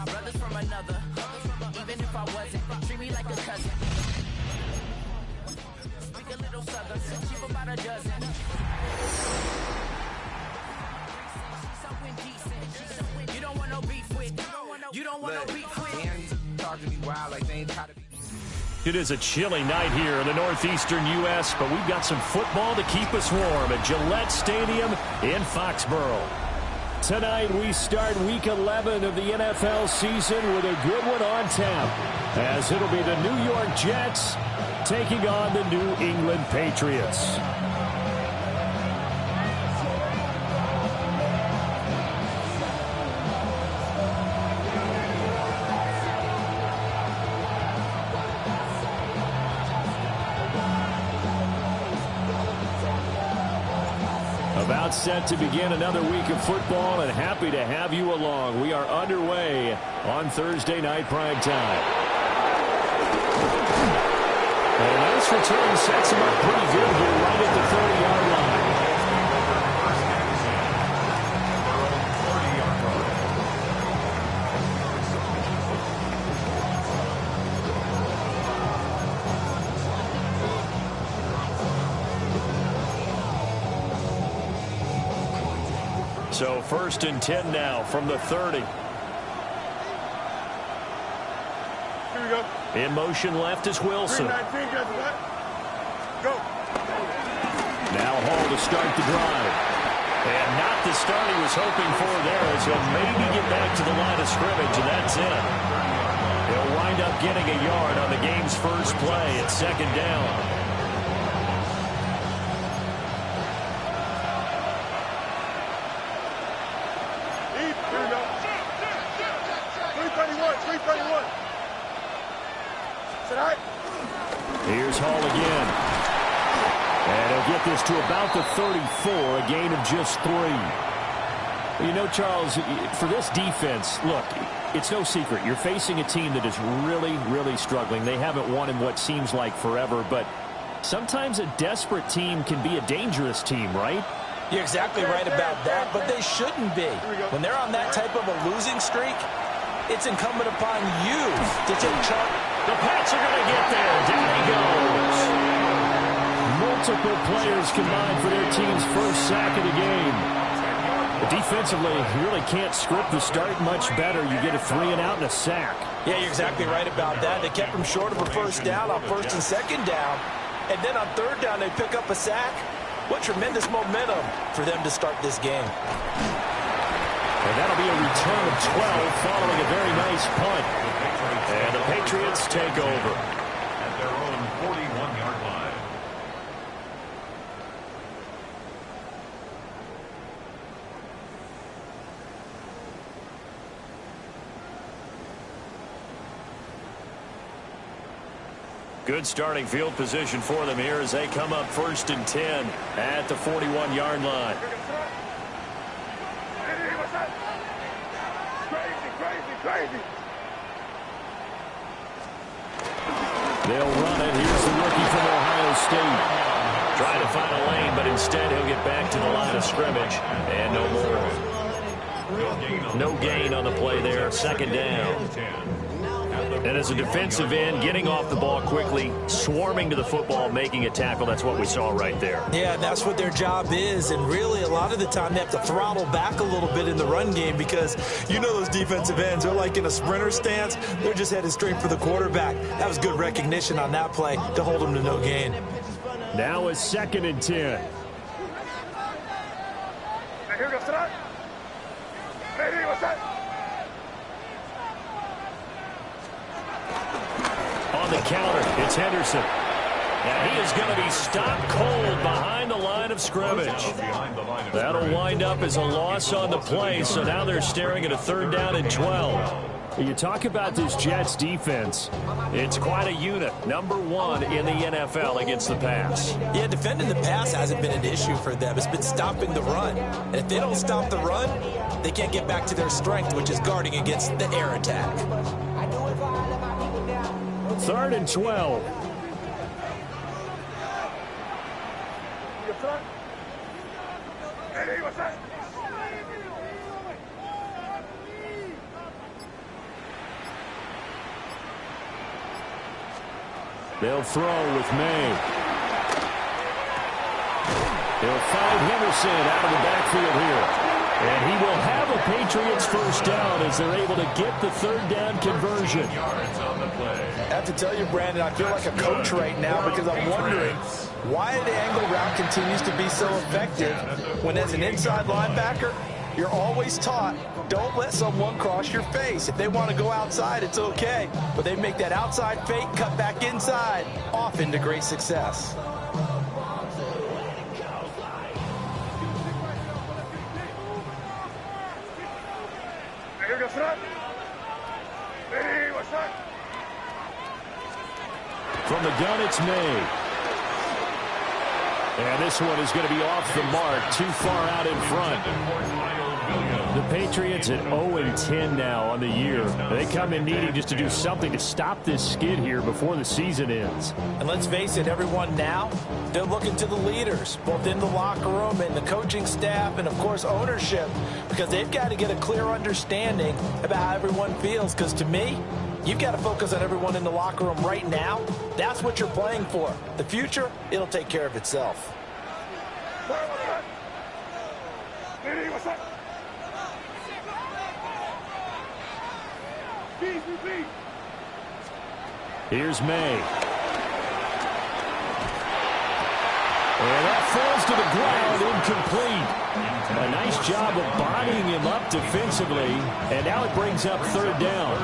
Brothers from another. Even if I wasn't, treat me like a cousin. Speak a little southern, cheap about a dozen. You don't want no beef with. You don't want no beef with. Talk to me wild like they ain't try to be. It is a chilly night here in the northeastern U.S., but we've got some football to keep us warm at Gillette Stadium in Foxborough. Tonight, we start Week 11 of the NFL season with a good one on tap, as it'll be the New York Jets taking on the New England Patriots. About set to begin another week of football, and happy to have you along. We are underway on Thursday night prime time. And a nice return sets him up pretty good here right at the 30-yard line. So 1st and 10 now from the 30. Here we go. In motion left is Wilson. 319, guys, what? Go. Now Hall to start the drive. And not the start he was hoping for there, as he'll maybe get back to the line of scrimmage, and that's it. He'll wind up getting a yard on the game's first play at 2nd down. Here's Hall again. And he'll get this to about the 34, a gain of just 3. You know, Charles, for this defense, look, it's no secret. You're facing a team that is really, really struggling. They haven't won in what seems like forever, but sometimes a desperate team can be a dangerous team, right? You're exactly right about that, but they shouldn't be. When they're on that type of a losing streak, it's incumbent upon you to take charge. The Pats are going to get there. Down he goes. Multiple players combined for their team's first sack of the game. But defensively, you really can't script the start much better. You get a 3 and out and a sack. Yeah, you're exactly right about that. They kept them short of a first down on 1st and 2nd down. And then on 3rd down, they pick up a sack. What tremendous momentum for them to start this game. And that'll be a return of 12 following a very nice punt. And the Patriots take over. At their own 41-yard line. Good starting field position for them here as they come up 1st and 10 at the 41-yard line. Crazy. They'll run it. Here's the rookie from Ohio State. Trying to find a lane, but instead he'll get back to the line of scrimmage. And no more. No gain on the play there. 2nd down. And as a defensive end, getting off the ball quickly, swarming to the football, making a tackle, that's what we saw right there. Yeah, that's what their job is, and really a lot of the time they have to throttle back a little bit in the run game because you know those defensive ends are like in a sprinter stance. They're just headed straight for the quarterback. That was good recognition on that play to hold them to no gain. Now is 2nd and 10. Here we go, sit up. Hey, what's that? On the counter, it's Henderson. And he is going to be stopped cold behind the line of scrimmage. That'll wind up as a loss on the play, so now they're staring at a 3rd down and 12. You talk about this Jets defense. It's quite a unit. Number 1 in the NFL against the pass. Yeah, defending the pass hasn't been an issue for them. It's been stopping the run. And if they don't stop the run, they can't get back to their strength, which is guarding against the air attack. 3rd and 12. Ready, what's that? They'll throw with May. They'll find Henderson out of the backfield here. And he will have a Patriots first down as they're able to get the third down conversion. I have to tell you, Brandon, I feel like a coach right now because I'm wondering why the angle route continues to be so effective when as an inside linebacker, you're always taught, don't let someone cross your face. If they want to go outside, it's okay. But they make that outside fake, cut back inside, often to great success. Ready, what's that? From the gun, it's May. And this one is going to be off the mark, too far out in front. The Patriots at 0-10 now on the year. They come in needing just to do something to stop this skid here before the season ends. And let's face it, everyone now, they're looking to the leaders, both in the locker room and the coaching staff and, of course, ownership, because they've got to get a clear understanding about how everyone feels. Because to me, you've got to focus on everyone in the locker room right now. That's what you're playing for. The future, it'll take care of itself. Ready, what's that? Here's May. And that falls to the ground, incomplete. A nice job of bodying him up defensively, and now it brings up third down.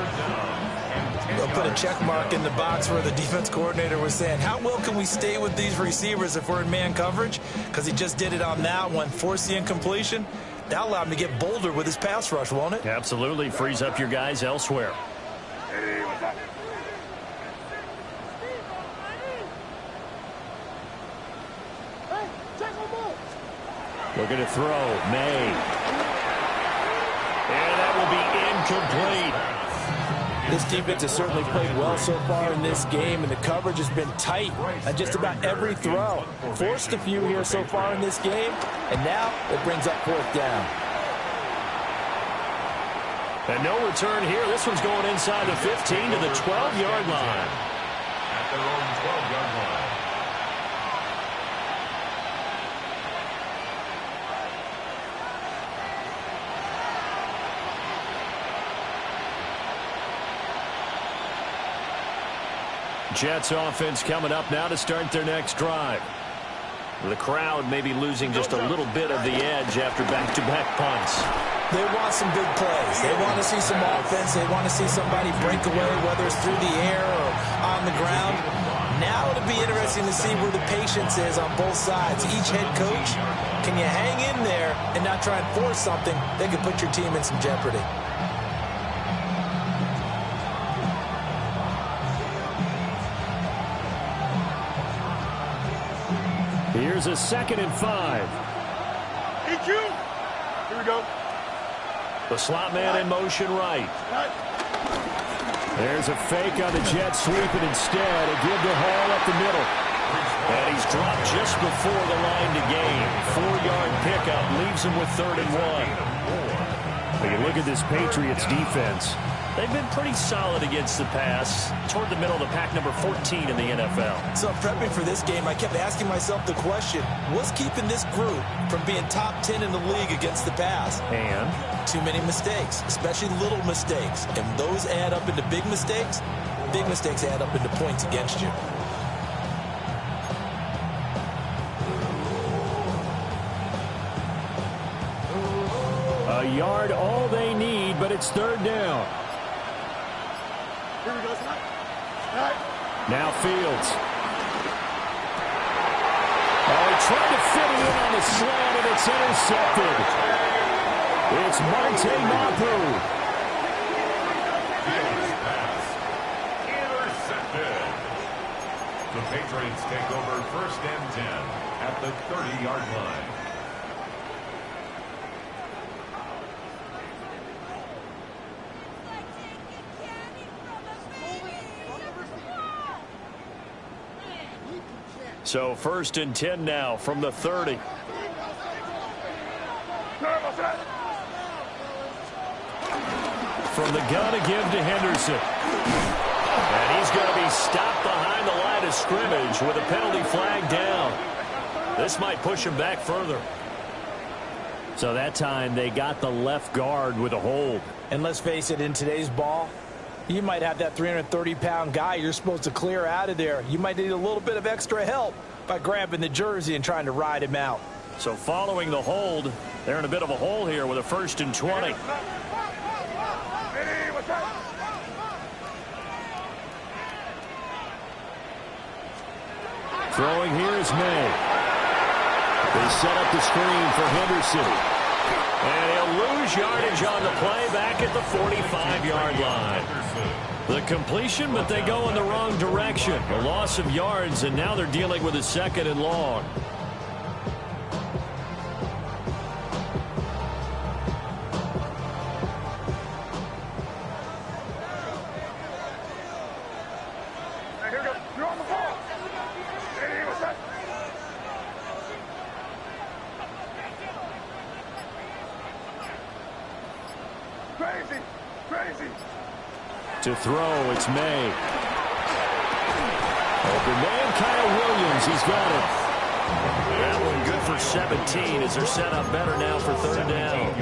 They'll put a check mark in the box where the defense coordinator was saying, how well can we stay with these receivers if we're in man coverage? Because he just did it on that one, forced the incompletion. That allowed him to get bolder with his pass rush, won't it? Absolutely. Frees up your guys elsewhere. Looking to throw. May. And that will be incomplete. This defense has certainly played well so far in this game, and the coverage has been tight on just about every throw. Forced a few here so far in this game, and now it brings up fourth down. And no return here. This one's going inside the 15 to the 12-yard line. At their own 12-yard line. Jets offense coming up now to start their next drive. The crowd may be losing just a little bit of the edge after back-to-back punts. They want some big plays. They want to see some offense. They want to see somebody break away, whether it's through the air or on the ground. Now it'll be interesting to see where the patience is on both sides. Each head coach, can you hang in there and not try and force something that could put your team in some jeopardy? Here's a 2nd and 5. EQ. Here we go. The slot man in motion right. There's a fake on the jet sweep, and instead a give to Hall up the middle. And he's dropped just before the line to gain. 4-yard pickup leaves him with 3rd and 1. When you look at this Patriots defense, they've been pretty solid against the pass, toward the middle of the pack, number 14 in the NFL. So prepping for this game, I kept asking myself the question, what's keeping this group from being top 10 in the league against the pass? And too many mistakes, especially little mistakes. And those add up into big mistakes. Big mistakes add up into points against you. a yard all they need, but it's 3rd down. Here we go, Now Fields. Oh, he tried to fit it in on the slant, and it's intercepted. It's Monte Mapu. Intercepted. The Patriots take over 1st and 10 at the 30-yard line. So 1st and 10 now from the 30. From the gun again to Henderson. And he's going to be stopped behind the line of scrimmage with a penalty flag down. This might push him back further. So that time they got the left guard with a hold. And let's face it, in today's ball, you might have that 330-pound guy you're supposed to clear out of there. You might need a little bit of extra help by grabbing the jersey and trying to ride him out. So following the hold, they're in a bit of a hole here with a 1st and 20. Throwing here is May. They set up the screen for Henderson. And he'll lose yardage on the play back at the 45-yard line. The completion, but they go in the wrong direction. A loss of yards, and now they're dealing with a 2nd and long. To throw, it's May. Open man, Kyle Williams. He's got it. That one good for 17 as they're set up better now for 3rd down.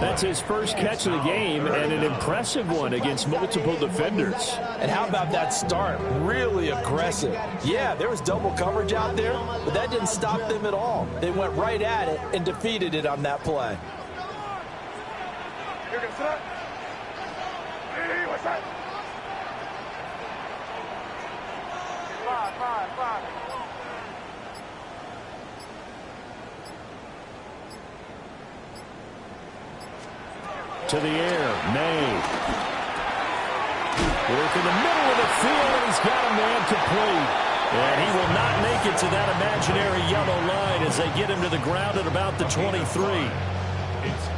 That's his first catch of the game, and an impressive one against multiple defenders. And how about that start? Really aggressive. Yeah, there was double coverage out there, but that didn't stop them at all. They went right at it and defeated it on that play. To the air, May. Work in the middle of the field, and he's got a man complete. And he will not make it to that imaginary yellow line as they get him to the ground at about the 23.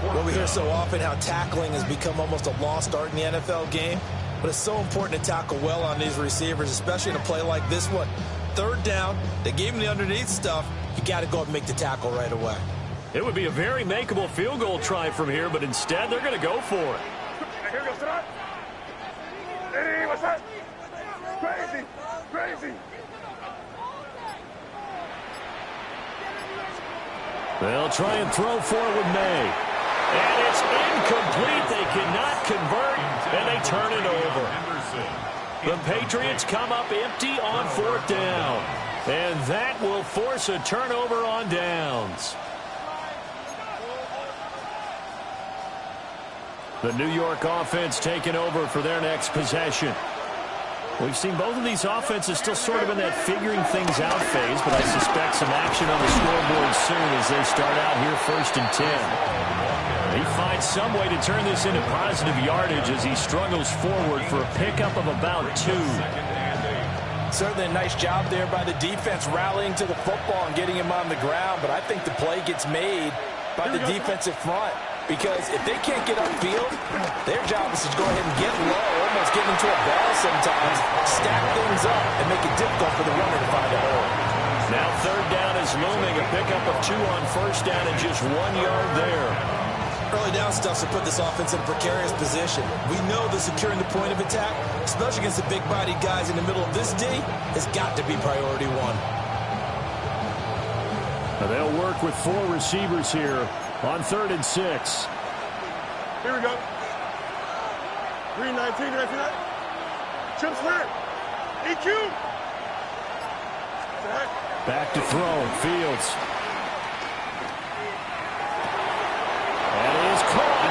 Well, we hear so often how tackling has become almost a lost art in the NFL game. But it's so important to tackle well on these receivers, especially in a play like this one. 3rd down, they gave him the underneath stuff. You got to go and make the tackle right away. It would be a very makeable field goal try from here, but instead they're going to go for it. What's that? Crazy. They'll try and throw for it with May. And it's incomplete. They cannot convert, and they turn it over. The Patriots come up empty on 4th down. And that will force a turnover on downs. The New York offense taking over for their next possession. We've seen both of these offenses still sort of in that figuring things out phase, but I suspect some action on the scoreboard soon as they start out here 1st and 10. He finds some way to turn this into positive yardage as he struggles forward for a pickup of about 2. Certainly a nice job there by the defense rallying to the football and getting him on the ground, but I think the play gets made by the defensive front. Because if they can't get upfield, their job is to go ahead and get low, almost get into a ball sometimes, stack things up, and make it difficult for the runner to find a hole. Now 3rd down is looming, a pickup of 2 on 1st down and just 1 yard there. Early down stuff to put this offense in a precarious position. We know that securing the point of attack, especially against the big-bodied guys in the middle of this D, has got to be priority 1. Now they'll work with 4 receivers here on 3rd and 6. Here we go. 319, Chips hurt. EQ. Back to throw, Fields. And it is caught.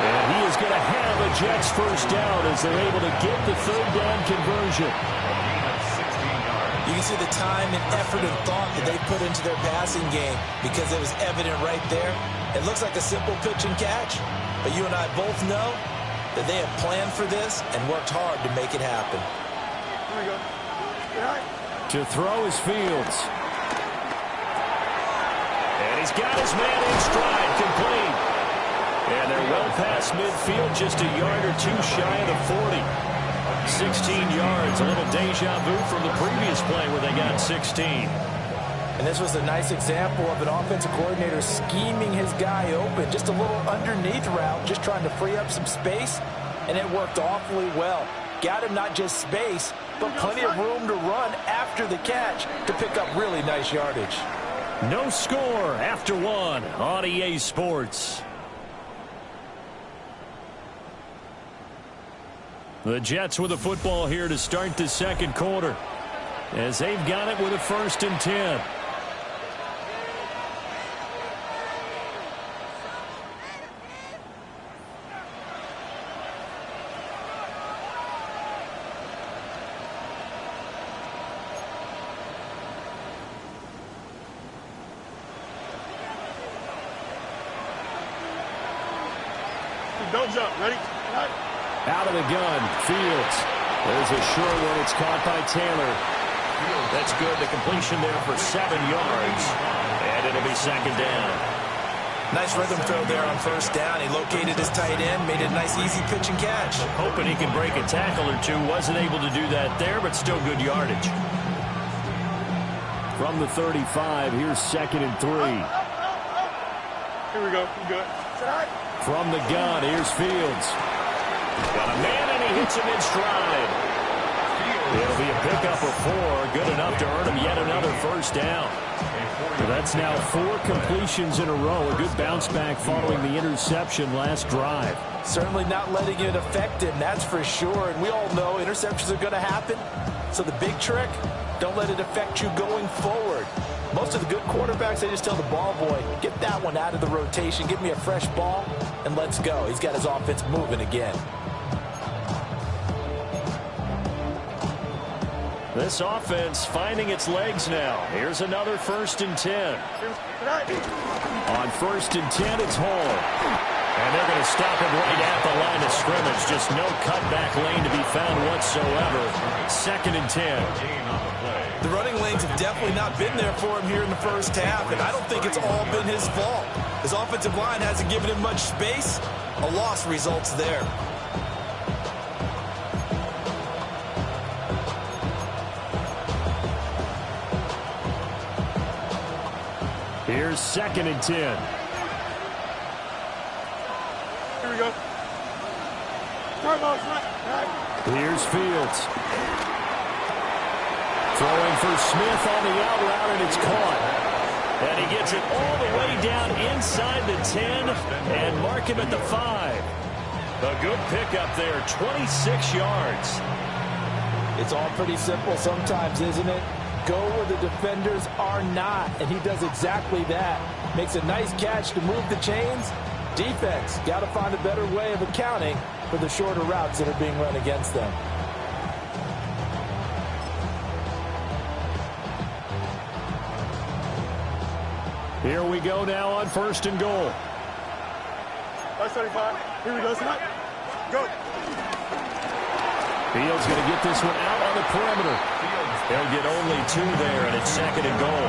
And he is going to have a Jets 1st down as they're able to get the 3rd down conversion. You can see the time and effort and thought that they put into their passing game because it was evident right there. It looks like a simple pitch and catch, but you and I both know that they have planned for this and worked hard to make it happen. Here we go. To throw is Fields. And he's got his man in stride, complete. And they're well past midfield, just a yard or 2 shy of the 40. 16 yards, a little deja vu from the previous play where they got 16. And this was a nice example of an offensive coordinator scheming his guy open. Just a little underneath route, just trying to free up some space, and it worked awfully well. Got him not just space, but plenty of room to run after the catch to pick up really nice yardage. No score after one on EA Sports. The Jets with the football here to start the second quarter, as they've got it with a 1st and 10. Don't jump. Ready? Out of the gun, Fields. There's a short one. It's caught by Taylor. That's good. The completion there for 7 yards. And it'll be 2nd down. Nice rhythm throw there on 1st down. He located his tight end, made it a nice easy pitch and catch. Hoping he can break a tackle or two. Wasn't able to do that there, but still good yardage. From the 35, here's 2nd and 3. Here we go. You good? From the gun, here's Fields. Got a man, and he hits him in stride. It'll be a pickup of 4. Good enough to earn him yet another 1st down. So that's now 4 completions in a row. A good bounce back following the interception last drive. Certainly not letting it affect him, that's for sure. And we all know interceptions are going to happen. So the big trick, don't let it affect you going forward. Most of the good quarterbacks, they just tell the ball boy, get that one out of the rotation, give me a fresh ball, and let's go. He's got his offense moving again. This offense finding its legs now. Here's another 1st and 10. On 1st and 10, it's Hall. And they're going to stop him right at the line of scrimmage. Just no cutback lane to be found whatsoever. 2nd and 10. The running lanes have definitely not been there for him here in the 1st half, and I don't think it's all been his fault. His offensive line hasn't given him much space. A loss results there. Here's 2nd and 10. Here we go. Here's Fields. Throwing for Smith on the out route, and it's caught. And he gets it all the way down inside the 10 and mark him at the 5. A good pickup there, 26 yards. It's all pretty simple sometimes, isn't it? Go where the defenders are not, and he does exactly that. Makes a nice catch to move the chains. Defense, got to find a better way of accounting for the shorter routes that are being run against them. Here we go now on 1st and goal. That's 35. Here we go. Go. Fields going to get this one out on the perimeter. They'll get only 2 there, and it's 2nd and goal.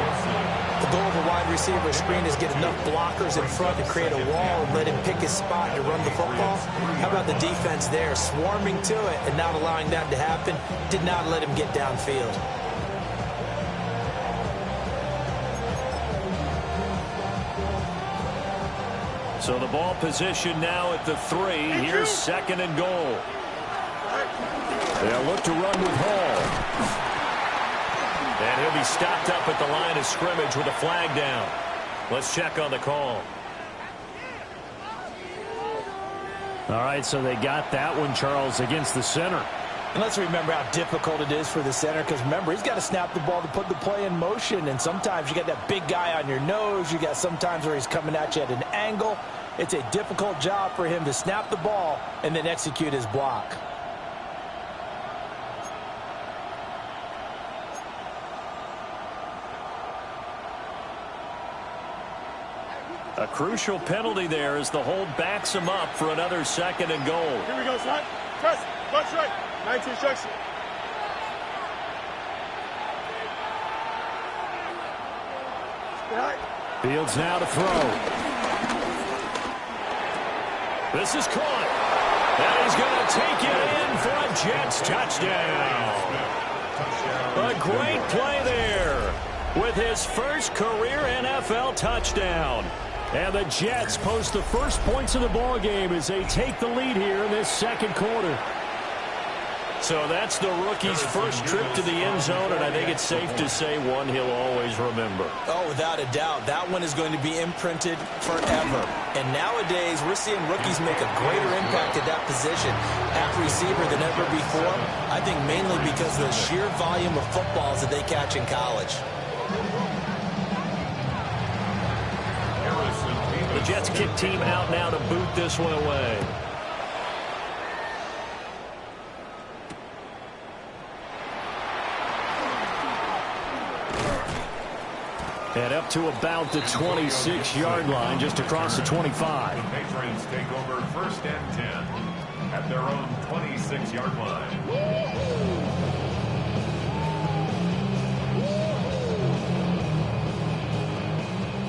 The goal of a wide receiver screen is get enough blockers in front to create a wall and let him pick his spot to run the football. How about the defense there, swarming to it and not allowing that to happen? Did not let him get downfield. So the ball position now at the 3. Here's 2nd and goal. They'll look to run with Hall. And he'll be stopped up at the line of scrimmage with a flag down. Let's check on the call. All right, so they got that one, Charles, against the center. And let's remember how difficult it is for the center, because remember, he's got to snap the ball to put the play in motion, and sometimes you got that big guy on your nose. You got sometimes where he's coming at you at an angle. It's a difficult job for him to snap the ball and then execute his block. A crucial penalty there as the hold backs him up for another 2nd and goal. Here we go, son. Press. Watch right. 19 instruction. Fields now to throw. This is caught. And he's going to take it in for a Jets touchdown. A great play there. with his first career NFL touchdown. And the Jets post the first points of the ball game as they take the lead here in this second quarter. So that's the rookie's first trip to the end zone, and I think it's safe to say one he'll always remember. Oh, without a doubt. That one is going to be imprinted forever. And nowadays, we're seeing rookies make a greater impact at that position at receiver than ever before. I think mainly because of the sheer volume of footballs that they catch in college. The Jets kick team out now to boot this one away. And up to about the 26-yard line, just across the 25. The Patriots take over first and 10 at their own 26-yard line.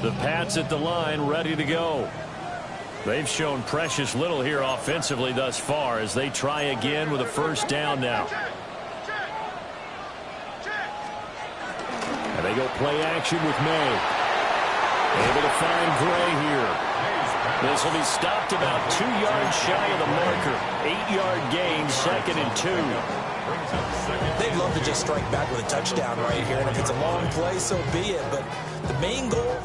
The Pats at the line, ready to go. They've shown precious little here offensively thus far as they try again with a first down now. And they go play action with May. Able to find Gray here. This will be stopped about 2 yards shy of the marker. 8-yard gain, 2nd and 2. They'd love to just strike back with a touchdown right here. And if it's a long play, so be it. But the main goal,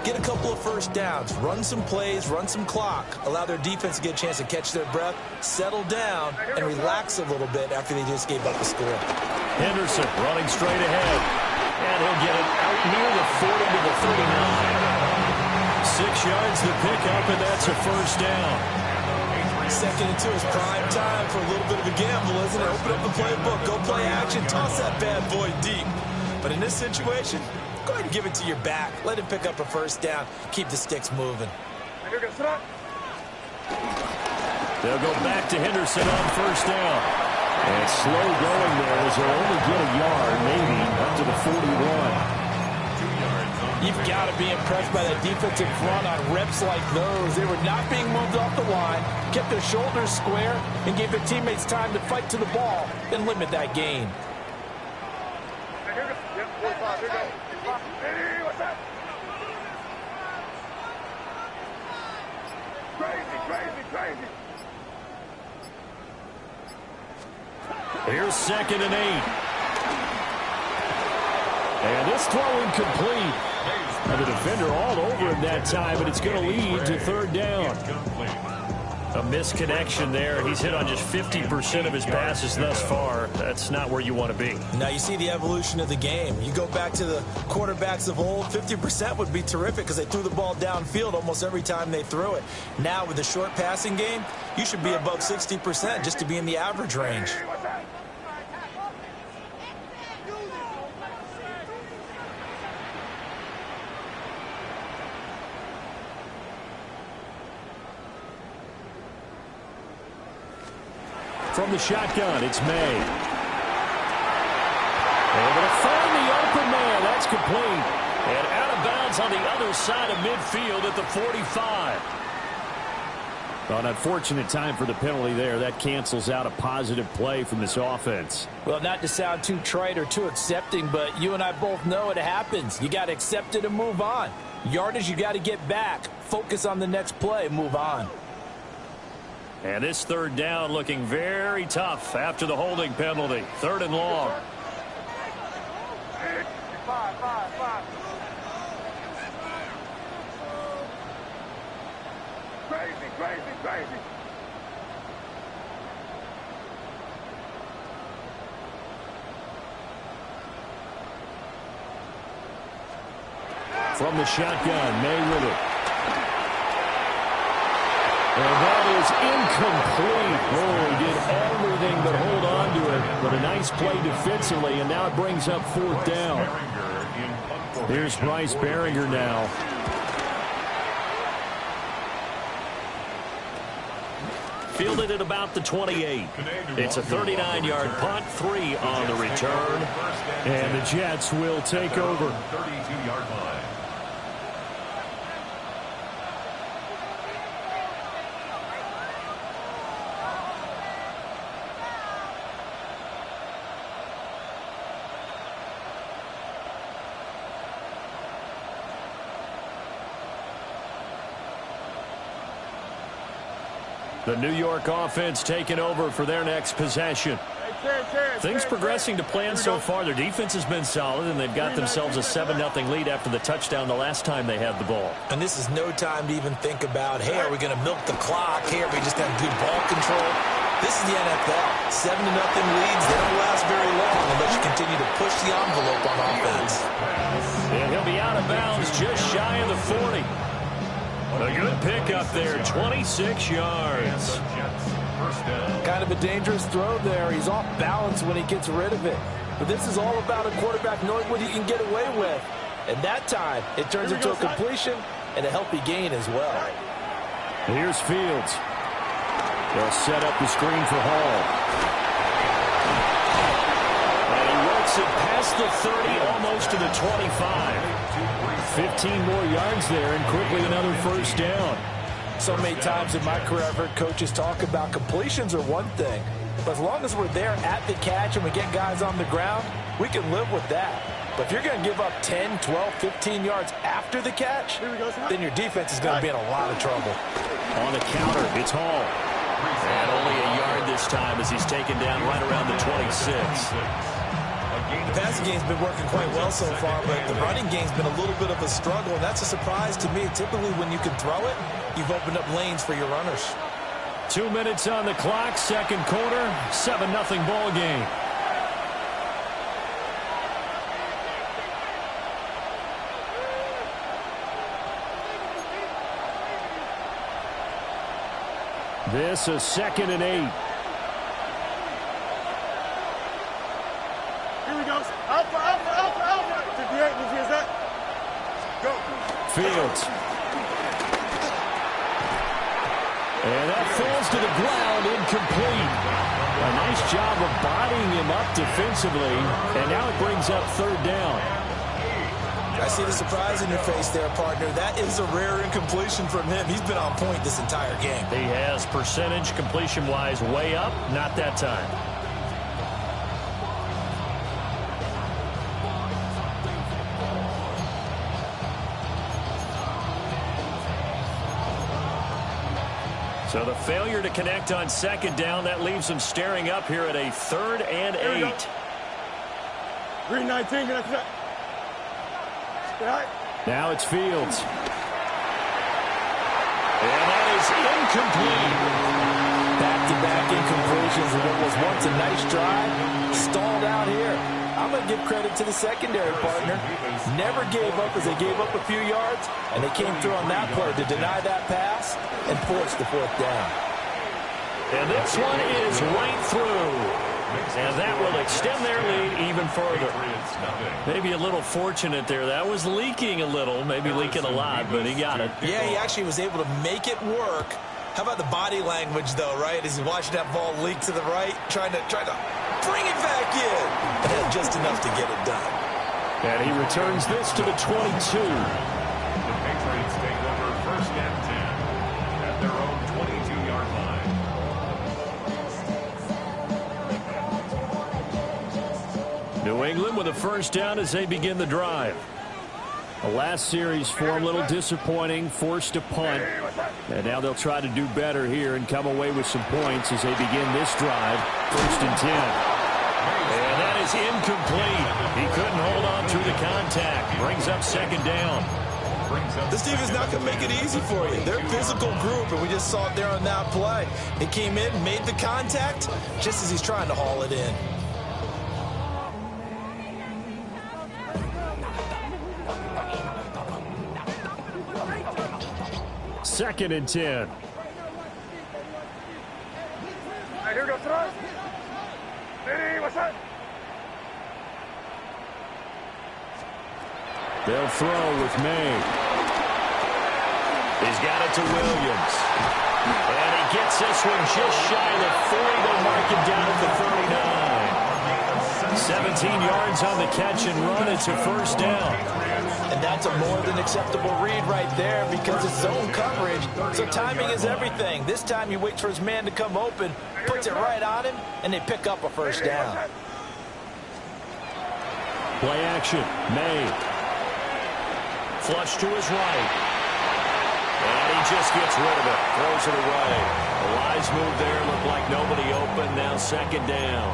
get a couple of first downs. Run some plays, run some clock. Allow their defense to get a chance to catch their breath, settle down, and relax a little bit after they just gave up a score. Henderson running straight ahead. And he'll get it out near the 40 to the 39. 6 yards to pick up, and that's a first down. 2nd and 2 is prime time for a little bit of a gamble, isn't it? Open up the playbook, go play action, toss that bad boy deep. But in this situation, go ahead and give it to your back. Let him pick up a first down. Keep the sticks moving. They'll go back to Henderson on first down. And slow going there as they'll only get a yard, maybe, up to the 41. You've got to be impressed by that defensive front on reps like those. They were not being moved off the line, kept their shoulders square, and gave their teammates time to fight to the ball and limit that gain. Crazy. Here's 2nd and 8. And this throw incomplete. And the defender all over him that time, but it's going to lead to 3rd down. A misconnection there. He's hit on just 50% of his passes thus far. That's not where you want to be. Now you see the evolution of the game. You go back to the quarterbacks of old, 50% would be terrific because they threw the ball downfield almost every time they threw it. Now with the short passing game, you should be above 60% just to be in the average range. From the shotgun, it's May. Able to find the open man. That's complete. And out of bounds on the other side of midfield at the 45. An unfortunate time for the penalty there. That cancels out a positive play from this offense. Well, not to sound too trite or too accepting, but you and I both know it happens. You got to accept it and move on. Yardage, you got to get back. Focus on the next play. Move on. And this 3rd down looking very tough after the holding penalty. 3rd and long. Crazy. From the shotgun, May with it. And that is incomplete. Oh, he did everything but hold on to it. But a nice play defensively, and now it brings up 4th down. Here's Bryce Behringer now. Fielded at about the 28. It's a 39-yard punt, 3 on the return. And the Jets will take over. 32-yard line. The New York offense taking over for their next possession. Things progressing to plan so far. Their defense has been solid, and they've got themselves a 7-0 lead after the touchdown the last time they had the ball. And this is no time to even think about, hey, are we going to milk the clock? Hey, are we just have good ball control? This is the NFL. 7-0 leads, they don't last very long unless you continue to push the envelope on offense. And he'll be out of bounds just shy of the 40. A good pick up there, 26 yards. Kind of a dangerous throw there. He's off balance when he gets rid of it. But this is all about a quarterback knowing what he can get away with. And that time, it turns into a completion and a healthy gain as well. Here's Fields. They'll set up the screen for Hall. And he works it past the 30, almost to the 25. 15 more yards there, and quickly another first down. So many times in my career, I've heard coaches talk about completions are one thing. But as long as we're there at the catch and we get guys on the ground, we can live with that. But if you're going to give up 10, 12, 15 yards after the catch, then your defense is going to be in a lot of trouble. On the counter, it's Hall. And only a yard this time as he's taken down right around the 26. The passing game's been working quite well so far, but the running game's been a little bit of a struggle, and that's a surprise to me. Typically, when you can throw it, you've opened up lanes for your runners. 2 minutes on the clock, second quarter, 7-0 ball game. This is 2nd and 8. Alpha. 58, who is that? Go. Fields. And that falls to the ground, incomplete. A nice job of bodying him up defensively, and now it brings up 3rd down. I see the surprise in your face there, partner. That is a rare incompletion from him. He's been on point this entire game. He has percentage completion-wise way up, not that time. So the failure to connect on 2nd down, that leaves him staring up here at a 3rd and 8. 319, get that. Now it's Fields. And that is incomplete. Back-to-back incompletions, and it was once a nice drive. Stalled out here. I'm going to give credit to the secondary partner. Never gave up as they gave up a few yards, and they came through on that play to deny that pass and force the 4th down. And this one is right through. And that will extend their lead even further. Maybe a little fortunate there. That was leaking a little, maybe leaking a lot, but he got it. Yeah, he actually was able to make it work. How about the body language, though, right? As he's watching that ball leak to the right, trying to bring it back in. And had just enough to get it done. And he returns this to the 22. The Patriots take over 1st and 10 at their own 22-yard line. New England with a 1st down as they begin the drive. The last series for them a little disappointing, forced a punt. And now they'll try to do better here and come away with some points as they begin this drive. 1st and 10. And that is incomplete. He couldn't hold on through the contact. Brings up 2nd down. This team is not going to make it easy for you. They're a physical group, and we just saw it there on that play. They came in, made the contact, just as he's trying to haul it in. Second and 10. Right, here we go, throw. Hey, what's that? They'll throw with May. He's got it to Williams. And he gets this one just shy of the 40. They'll mark him down at the 39. 17 yards on the catch and run. It's a 1st down. And that's a more than acceptable read right there because it's zone coverage. So timing is everything. This time he waits for his man to come open, puts it right on him, and they pick up a 1st down. Play action. May. Flush to his right. And he just gets rid of it. Throws it away. A wise move there. Looked like nobody open. Now second down.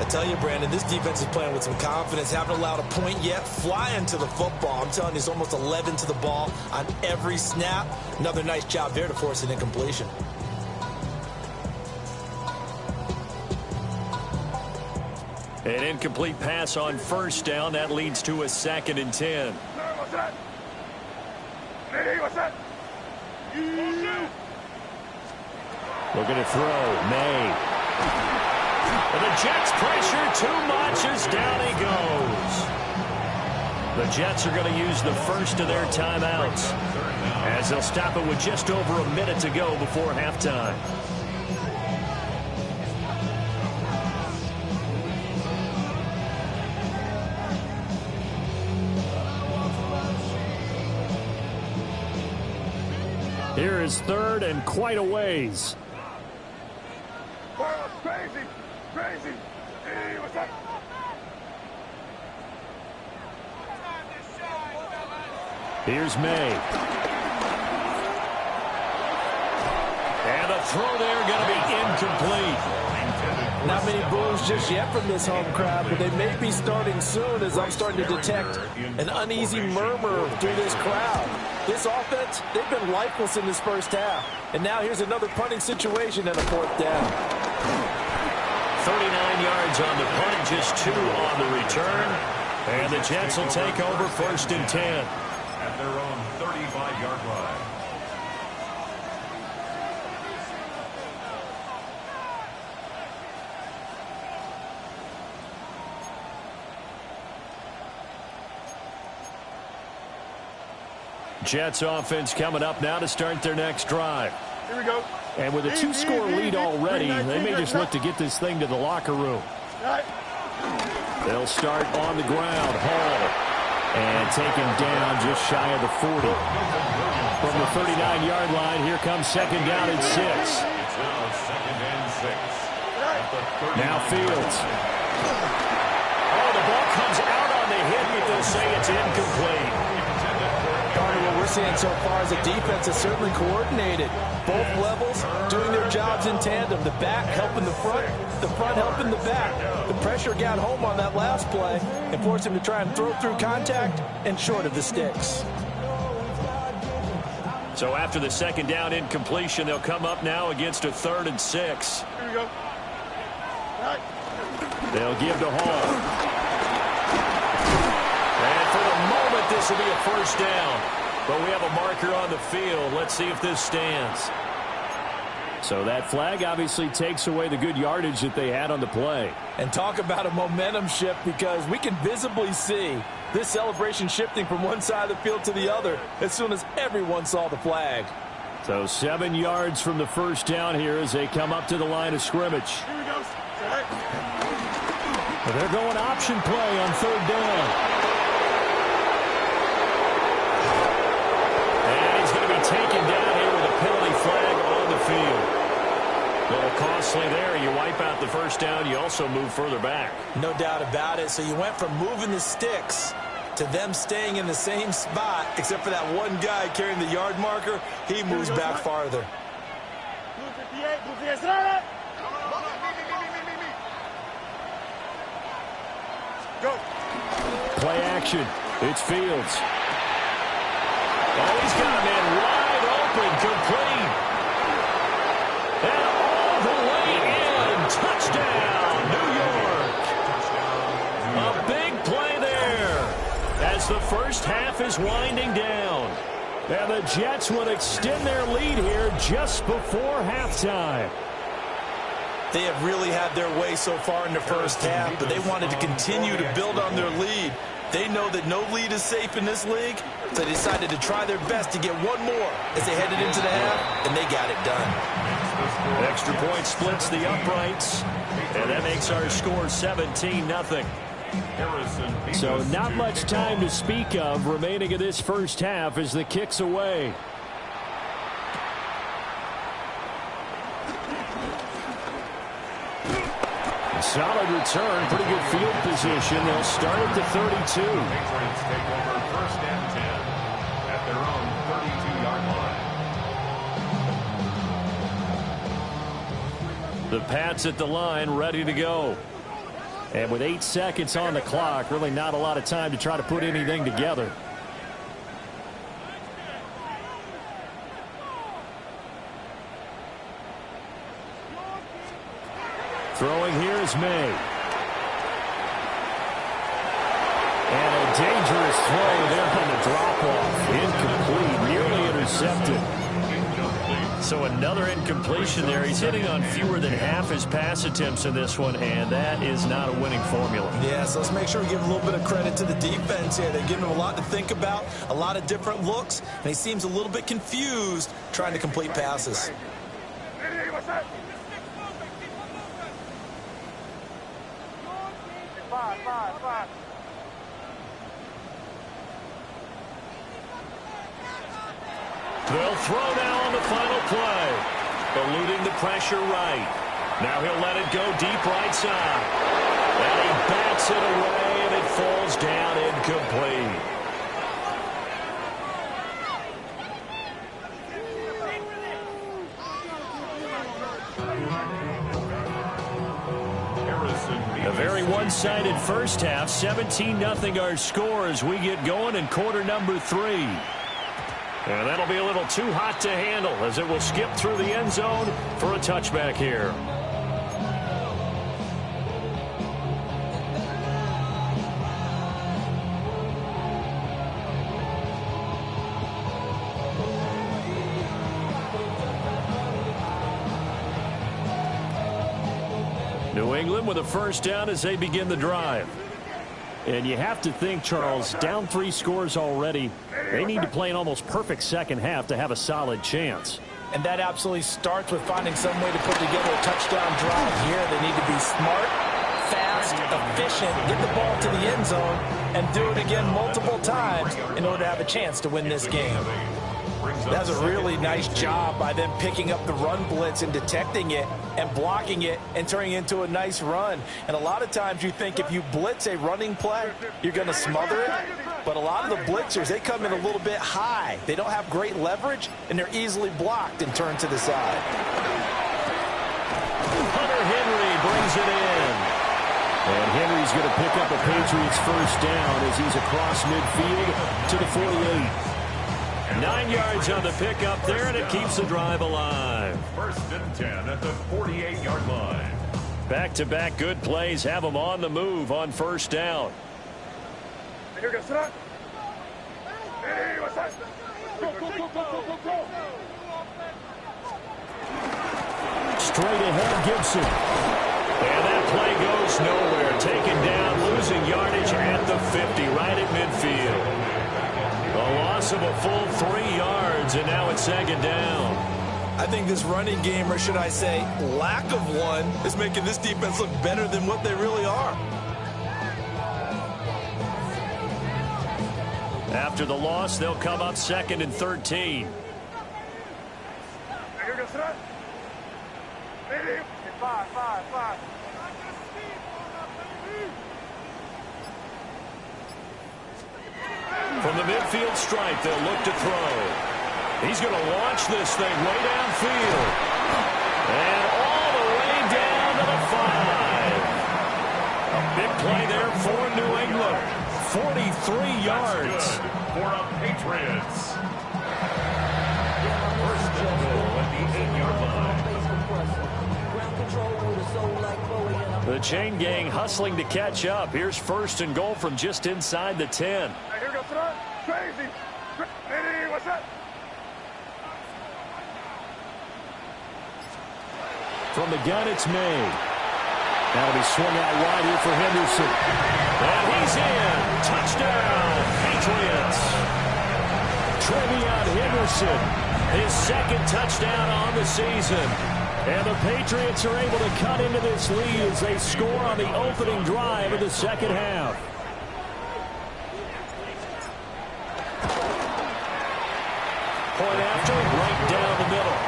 I tell you, Brandon, this defense is playing with some confidence. Haven't allowed a point yet. Flying to the football. I'm telling you, it's almost 11 to the ball on every snap. Another nice job there to force an incompletion. An incomplete pass on first down. That leads to a 2nd and 10. What's that? Hey, what's that? Looking to throw. May. And the Jets pressure too much as down he goes. The Jets are going to use the first of their timeouts as they'll stop it with just over a minute to go before halftime. Here is 3rd and quite a ways. Crazy! Crazy! Hey, what's that? Here's May. And a throw there going to be incomplete. Not many boos just yet from this home crowd, but they may be starting soon as I'm starting to detect an uneasy murmur through this crowd. This offense, they've been lifeless in this first half. And now here's another punting situation and a 4th down. 39 yards on the punt, just 2 on the return. And the Jets will take over 1st and 10. At their own 35-yard line. Jets offense coming up now to start their next drive. Here we go. And with a 2-score lead already, they may just look to get this thing to the locker room. They'll start on the ground. Hall. And taken down just shy of the 40. From the 39-yard line, here comes 2nd down and 6. It's now 2nd and 6. Now Fields. Oh, the ball comes out on the hit, but they'll say it's incomplete. What we're seeing so far is the defense is certainly coordinated. Both levels doing their jobs in tandem. The back helping the front helping the back. The pressure got home on that last play and forced him to try and throw through contact and short of the sticks. So after the 2nd down incompletion, they'll come up now against a 3rd and 6. Here we go. They'll give to Hall. And for the moment, this will be a 1st down. But we have a marker on the field. Let's see if this stands. So that flag obviously takes away the good yardage that they had on the play. And talk about a momentum shift, because we can visibly see this celebration shifting from one side of the field to the other as soon as everyone saw the flag. So 7 yards from the 1st down here as they come up to the line of scrimmage. Here we go. They're going option play on 3rd down. Taken down here with a penalty flag on the field. A little costly there. You wipe out the 1st down. You also move further back. No doubt about it. So you went from moving the sticks to them staying in the same spot, except for that one guy carrying the yard marker. He moves back farther. Go. Play action. It's Fields. Oh, he's got a man wide open, complete. And all the way in. Touchdown, New York. A big play there as the first half is winding down. And the Jets will extend their lead here just before halftime. They have really had their way so far in the first half, but they wanted to continue to build on their lead. They know that no lead is safe in this league, so they decided to try their best to get one more as they headed into the half, and they got it done. Extra point splits the uprights, and that makes our score 17-0. So not much time to speak of remaining in this first half as the kick's away. Solid return, pretty good field position. They'll start at the 32. Patriots take over 1st and 10 at their own 32-yard line. The Pats at the line, ready to go. And with 8 seconds on the clock, really not a lot of time to try to put anything together. Throwing here is May. And a dangerous throw there on the drop-off. Incomplete, nearly intercepted. So another incompletion there. He's hitting on fewer than half his pass attempts in this one, and that is not a winning formula. Yeah, so let's make sure we give a little bit of credit to the defense here. They're giving him a lot to think about, a lot of different looks, and he seems a little bit confused trying to complete passes. They'll throw now on the final play. Eluding the pressure right. Now he'll let it go deep right side. And he bats it away, and it falls down incomplete. A very one-sided first half. 17-0 our score as we get going in quarter number 3. And that'll be a little too hot to handle as it will skip through the end zone for a touchback here. New England with a first down as they begin the drive. And you have to think, Charles, down 3 scores already. They need to play an almost perfect second half to have a solid chance. And that absolutely starts with finding some way to put together a touchdown drive here. They need to be smart, fast, efficient, get the ball to the end zone, and do it again multiple times in order to have a chance to win this game. That's a really nice job by them picking up the run blitz and detecting it and blocking it and turning it into a nice run. And a lot of times you think if you blitz a running play, you're going to smother it. But a lot of the blitzers, they come in a little bit high. They don't have great leverage, and they're easily blocked and turned to the side. Hunter Henry brings it in. And Henry's going to pick up a Patriots first down as he's across midfield to the 48. 9 yards on the pickup there, and it keeps the drive alive. First and 10 at the 48-yard line. Back-to-back good plays have them on the move on first down. Straight ahead, Gibson. And that play goes nowhere. Taken down, losing yardage at the 50, right at midfield. A loss of a full 3 yards, and now it's second down. I think this running game, or should I say lack of one, is making this defense look better than what they really are. After the loss, they'll come up second and 13. From the midfield stripe, they'll look to throw. He's going to launch this thing way downfield. And all the way down to the 5. A big play there for New England. 43 yards. For a Patriots. First and goal at the 8-yard line. The chain gang hustling to catch up. Here's first and goal from just inside the 10. Crazy. Hey, what's up? From the gun, it's May. That'll be swung out wide here for Henderson. And he's in. Touchdown, Patriots. Trevion Henderson, his second touchdown on the season. And the Patriots are able to cut into this lead as they score on the opening drive of the second half. Point after, right down the middle.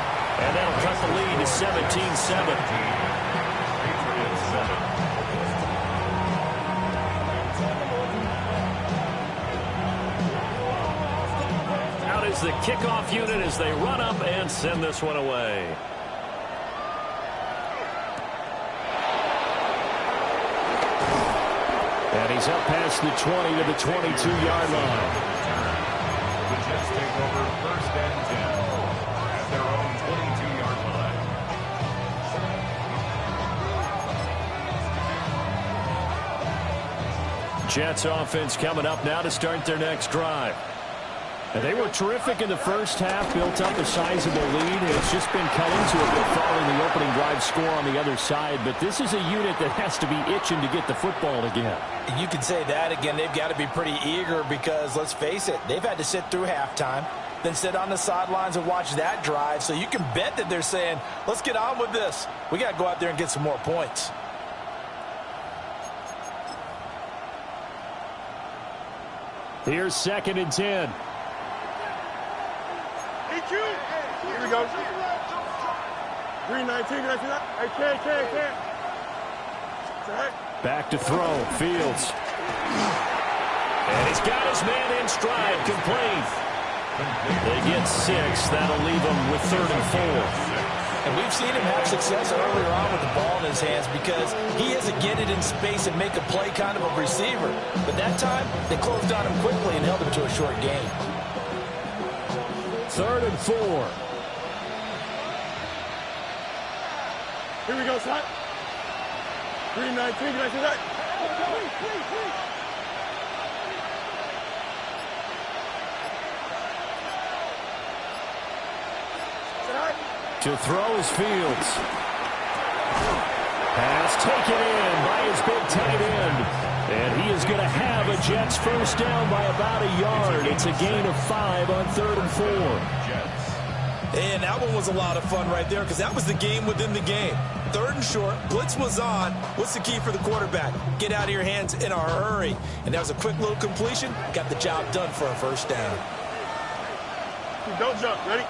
And that'll cut the lead to 17-7. Out is the kickoff unit as they run up and send this one away. And he's up past the 20 to the 22-yard line. The Jets take over first and 10 at their own 22-yard line. Jets offense coming up now to start their next drive. And they were terrific in the first half, built up a sizable lead, and it's just been cut into it with following the opening drive score on the other side. But this is a unit that has to be itching to get the football again. You can say that again. They've got to be pretty eager because, let's face it, they've had to sit through halftime, then sit on the sidelines and watch that drive. So you can bet that they're saying, let's get on with this. We got to go out there and get some more points. Here's 2nd and 10. Here we go. 319. Hey, can. Back to throw. Fields. And he's got his man in stride. Complete. They get 6. That'll leave them with 3rd and 4. And we've seen him have success earlier on with the ball in his hands because he has to get it in space and make a play kind of a receiver. But that time, they closed on him quickly and held him to a short gain. 3rd and 4. Here we go, son. 319. Can I see that? To throw is Fields. Pass taken in by his big tight end. And he is going to have a Jets first down by about a yard. It's a gain of 5 on 3rd and 4. And that one was a lot of fun right there because that was the game within the game. 3rd and short, blitz was on. What's the key for the quarterback? Get out of your hands in a hurry. And that was a quick little completion. Got the job done for a first down. Don't jump. Ready?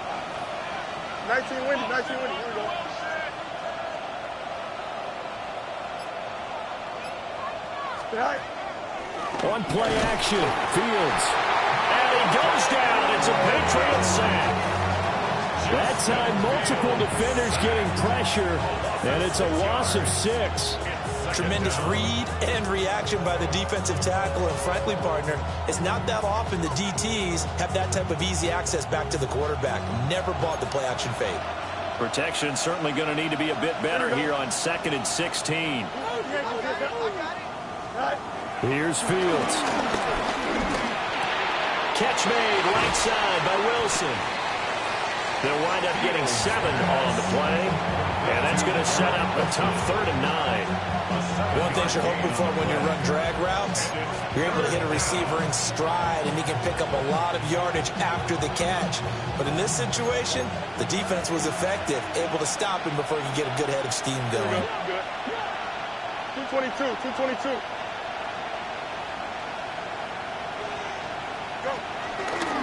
19 windy. Here we go. On play action, Fields. And he goes down. It's a Patriot sack. That time, multiple defenders getting pressure, and it's a loss of 6. Tremendous read and reaction by the defensive tackle, and frankly, partner, it's not that often the DTs have that type of easy access back to the quarterback. Never bought the play action fade. Protection certainly going to need to be a bit better here on 2nd and 16. Here's Fields. Catch made right side by Wilson. They'll wind up getting 7 on the play, and that's going to set up a tough 3rd and 9. One thing you're hoping for when you run drag routes, you're able to hit a receiver in stride, and he can pick up a lot of yardage after the catch. But in this situation, the defense was effective, able to stop him before he could get a good head of steam going. 222.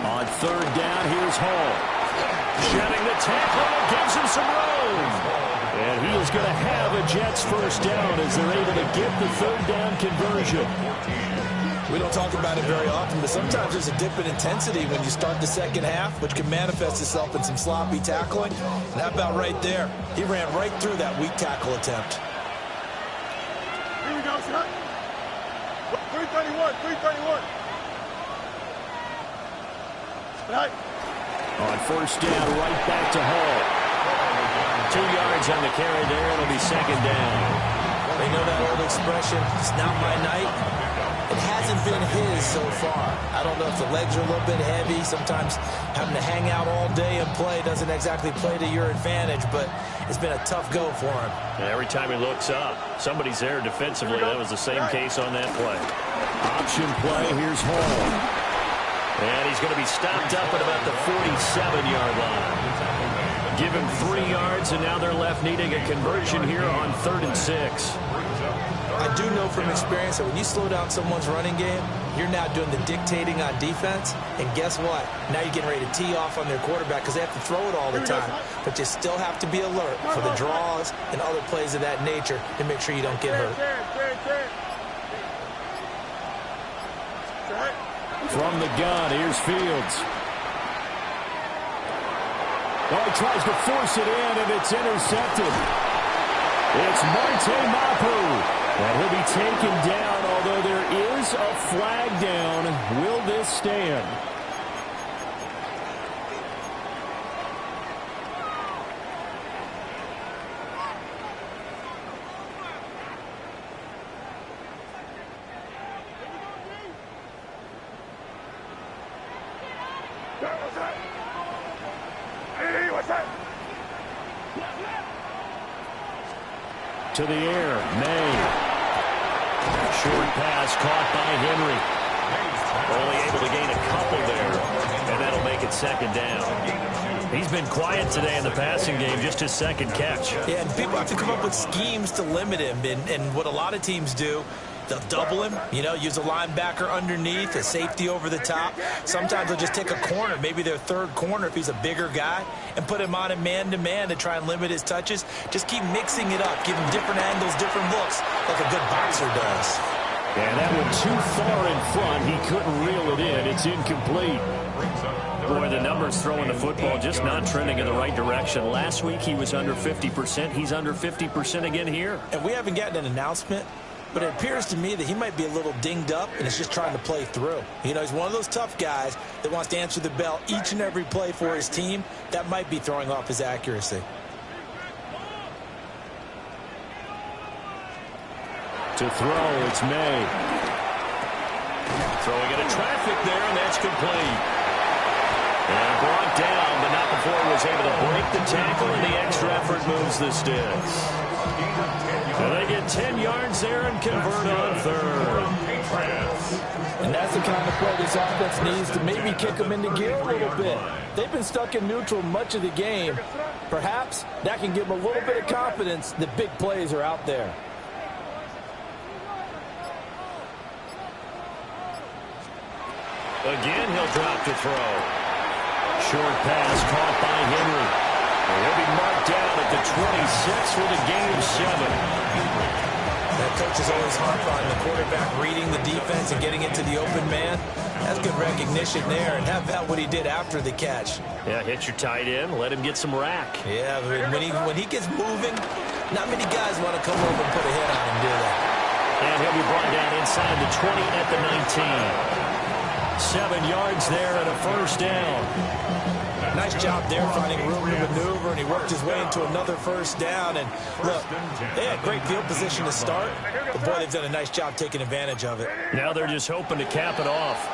On 3rd down, here's Hall. Shedding the tackle, gives him some room. And he is going to have a Jets first down as they're able to get the 3rd down conversion. We don't talk about it very often, but sometimes there's a dip in intensity when you start the second half, which can manifest itself in some sloppy tackling. And how about right there? He ran right through that weak tackle attempt. Here we go, son. 331. Right. On 1st down, right back to Hall. 2 yards on the carry there. It'll be 2nd down. They know that old expression, it's not my night. It hasn't been his so far. I don't know if the legs are a little bit heavy. Sometimes having to hang out all day and play doesn't exactly play to your advantage, but it's been a tough go for him. And every time he looks up, somebody's there defensively. That was the same case on that play. Option play, here's Hall. And he's going to be stopped up at about the 47-yard line. Give him 3 yards, and now they're left needing a conversion here on 3rd and 6. I do know from experience that when you slow down someone's running game, you're now doing the dictating on defense. And guess what? Now you're getting ready to tee off on their quarterback because they have to throw it all the time. But you still have to be alert for the draws and other plays of that nature to make sure you don't get hurt. From the gun, here's Fields. Oh, he tries to force it in, and it's intercepted. It's Marte Mapu. And he'll be taken down, although there is a flag down. Will this stand? To the air, May. Short pass caught by Henry. Only able to gain a couple there, and that'll make it second down. He's been quiet today in the passing game, just his second catch. Yeah, and people have to come up with schemes to limit him, and what a lot of teams do, they'll double him, use a linebacker underneath, a safety over the top. Sometimes they'll just take a corner, maybe their third corner if he's a bigger guy, and put him on a man-to-man to try and limit his touches. Just keep mixing it up, give him different angles, different looks, like a good boxer does. And that one too far in front. He couldn't reel it in. It's incomplete. Boy, the numbers throwing the football just not trending in the right direction. Last week he was under 50%. He's under 50% again here. And we haven't gotten an announcement, but it appears to me that he might be a little dinged up and is just trying to play through. He's one of those tough guys that wants to answer the bell each and every play for his team. That might be throwing off his accuracy. To throw, it's May. Throwing into traffic there, and that's complete. And brought down, but not before he was able to break the tackle, and the extra effort moves the sticks. And they get 10 yards there and convert on third. And that's the kind of play this offense needs to maybe kick them into gear a little bit. They've been stuck in neutral much of the game. Perhaps that can give them a little bit of confidence that big plays are out there. Again, he'll drop to throw. Short pass caught by Henry. And he'll be marked down at the 26 for the gain of 7. That coach is always harp on the quarterback reading the defense and getting into the open man. That's good recognition there, and how about what he did after the catch? Yeah, hit your tight end, let him get some rack. Yeah, when he gets moving, not many guys want to come over and put a hit on him, do they? And he'll be brought down inside the 20 at the 19. 7 yards there and a first down. Nice job there finding room to maneuver, and he worked his way into another first down. And look, they had great field position to start, but boy, they've done a nice job taking advantage of it. Now they're just hoping to cap it off.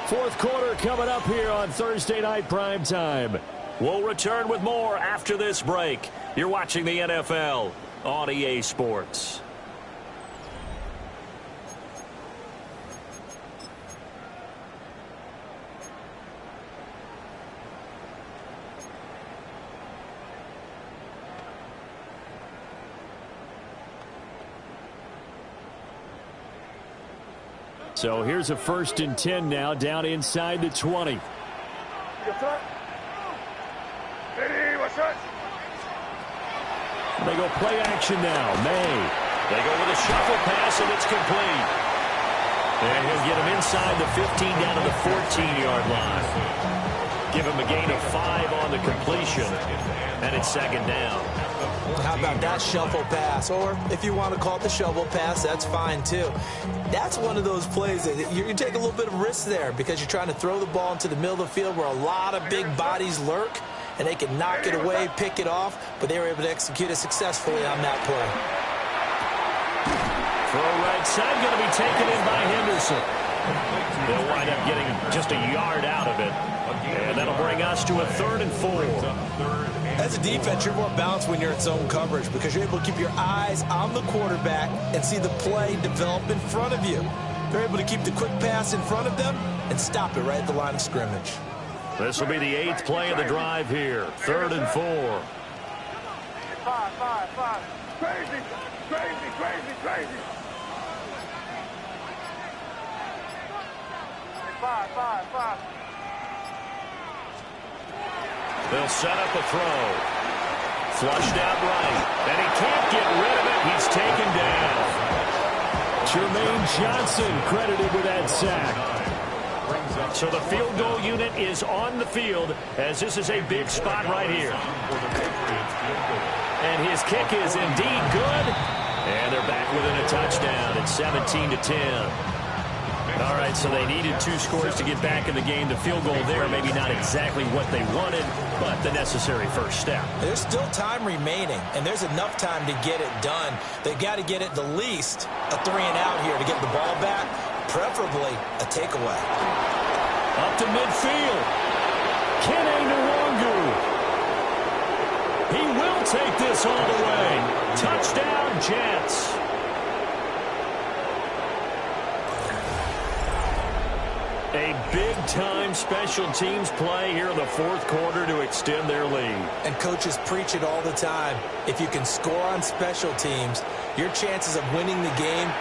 Fourth quarter coming up here on Thursday Night Primetime. We'll return with more after this break. You're watching the NFL on EA Sports. So here's a 1st and 10 now, down inside the 20. They go play action now. May. They go with a shuffle pass, and it's complete. And he'll get him inside the 15 down to the 14-yard line. Give him a gain of 5 on the completion, and it's second down. How about that shuffle pass? Or if you want to call it the shovel pass, that's fine too. That's one of those plays that you take a little bit of risk there because you're trying to throw the ball into the middle of the field where a lot of big bodies lurk, and they can knock it away, pick it off, but they were able to execute it successfully on that play. Throw right side, going to be taken in by Henderson. They'll wind up getting just a yard out of it, and that'll bring us to a 3rd and 4. As a defense, you're more balanced when you're in zone coverage because you're able to keep your eyes on the quarterback and see the play develop in front of you. They're able to keep the quick pass in front of them and stop it right at the line of scrimmage. This will be the 8th play of the drive here. 3rd and 4. 5. Crazy. 5. They'll set up a throw. Flushed out right. And he can't get rid of it. He's taken down. Jermaine Johnson credited with that sack. So the field goal unit is on the field as this is a big spot right here. And his kick is indeed good. And they're back within a touchdown. It's 17-10. All right, so they needed 2 scores to get back in the game. The field goal there, maybe not exactly what they wanted, but the necessary first step. There's still time remaining, and there's enough time to get it done. They've got to get it the least a 3-and-out here to get the ball back, preferably a takeaway. Up to midfield. Kene Nwangu. He will take this all the way. Touchdown, Jets. A big-time special teams play here in the 4th quarter to extend their lead. And coaches preach it all the time. If you can score on special teams, your chances of winning the game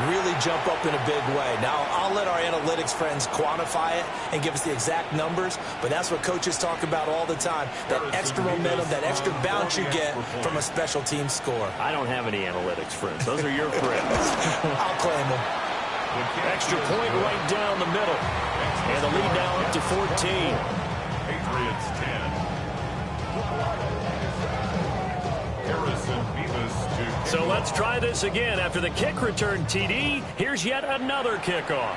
really jump up in a big way. Now, I'll let our analytics friends quantify it and give us the exact numbers, but that's what coaches talk about all the time, that extra momentum, that extra bounce you get from a special team score. I don't have any analytics friends. Those are your friends. I'll claim them. Extra point right down the middle. And the lead now up to 14. Patriots 10. Harrison Beavis to... So let's try this again. After the kick return TD, here's yet another kickoff.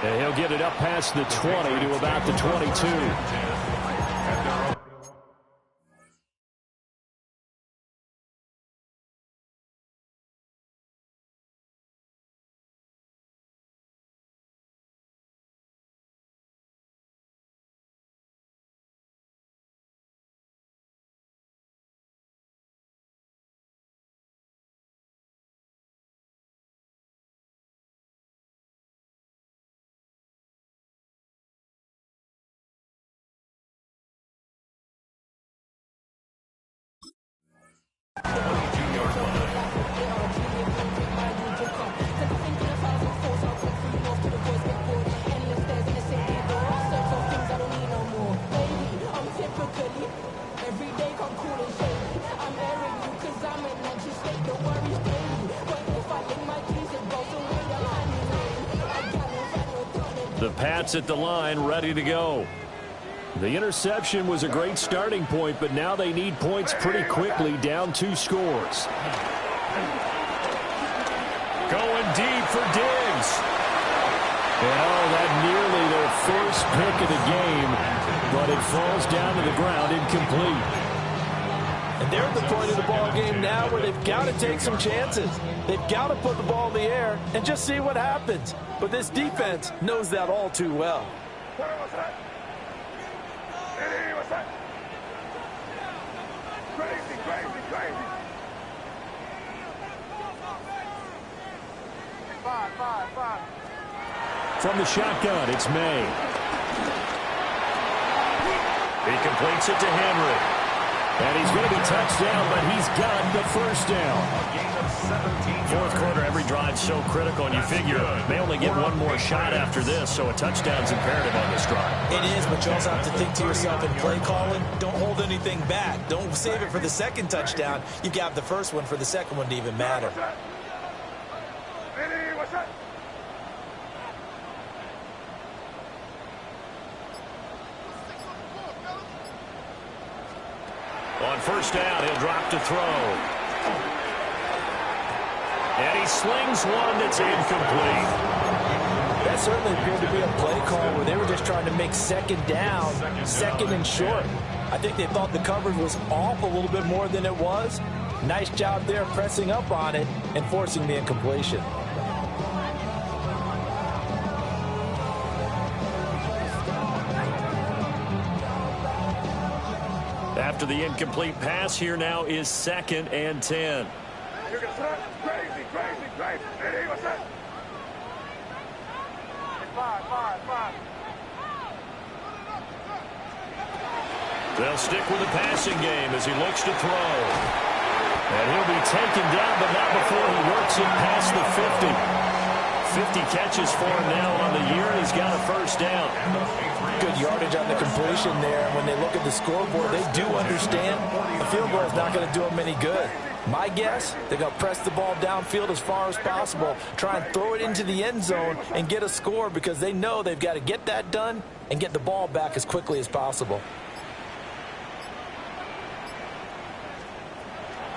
And he'll get it up past the 20 to about the 22. The Pats at the line, ready to go. The interception was a great starting point, but now they need points pretty quickly, down 2 scores. Going deep for Diggs. And that nearly their first pick of the game, but it falls down to the ground incomplete. And they're at the point of the ball game now where they've got to take some chances. They've got to put the ball in the air and just see what happens. But this defense knows that all too well. From the shotgun, it's May. He completes it to Henry. And he's going to be touched down, but he's got the first down. 4th quarter, every drive so critical, and you figure they only get one more shot after this, so a touchdown's imperative on this drive. It is, but you also have to think to yourself in play calling, don't hold anything back. Don't save it for the second touchdown. You got the first one for the second one to even matter. On first down, he'll drop to throw. And he slings one that's incomplete. That certainly appeared to be a play call where they were just trying to make second down, second and short. I think they thought the coverage was off a little bit more than it was. Nice job there pressing up on it and forcing the incompletion. After the incomplete pass, here now is 2nd and 10. They'll stick with the passing game as he looks to throw. And he'll be taken down, but not before he works it past the 50. 50 catches for him now on the year, and he's got a first down. Good yardage on the completion there. When they look at the scoreboard, they do understand a field goal is not going to do them any good. My guess, they're going to press the ball downfield as far as possible, try and throw it into the end zone and get a score because they know they've got to get that done and get the ball back as quickly as possible.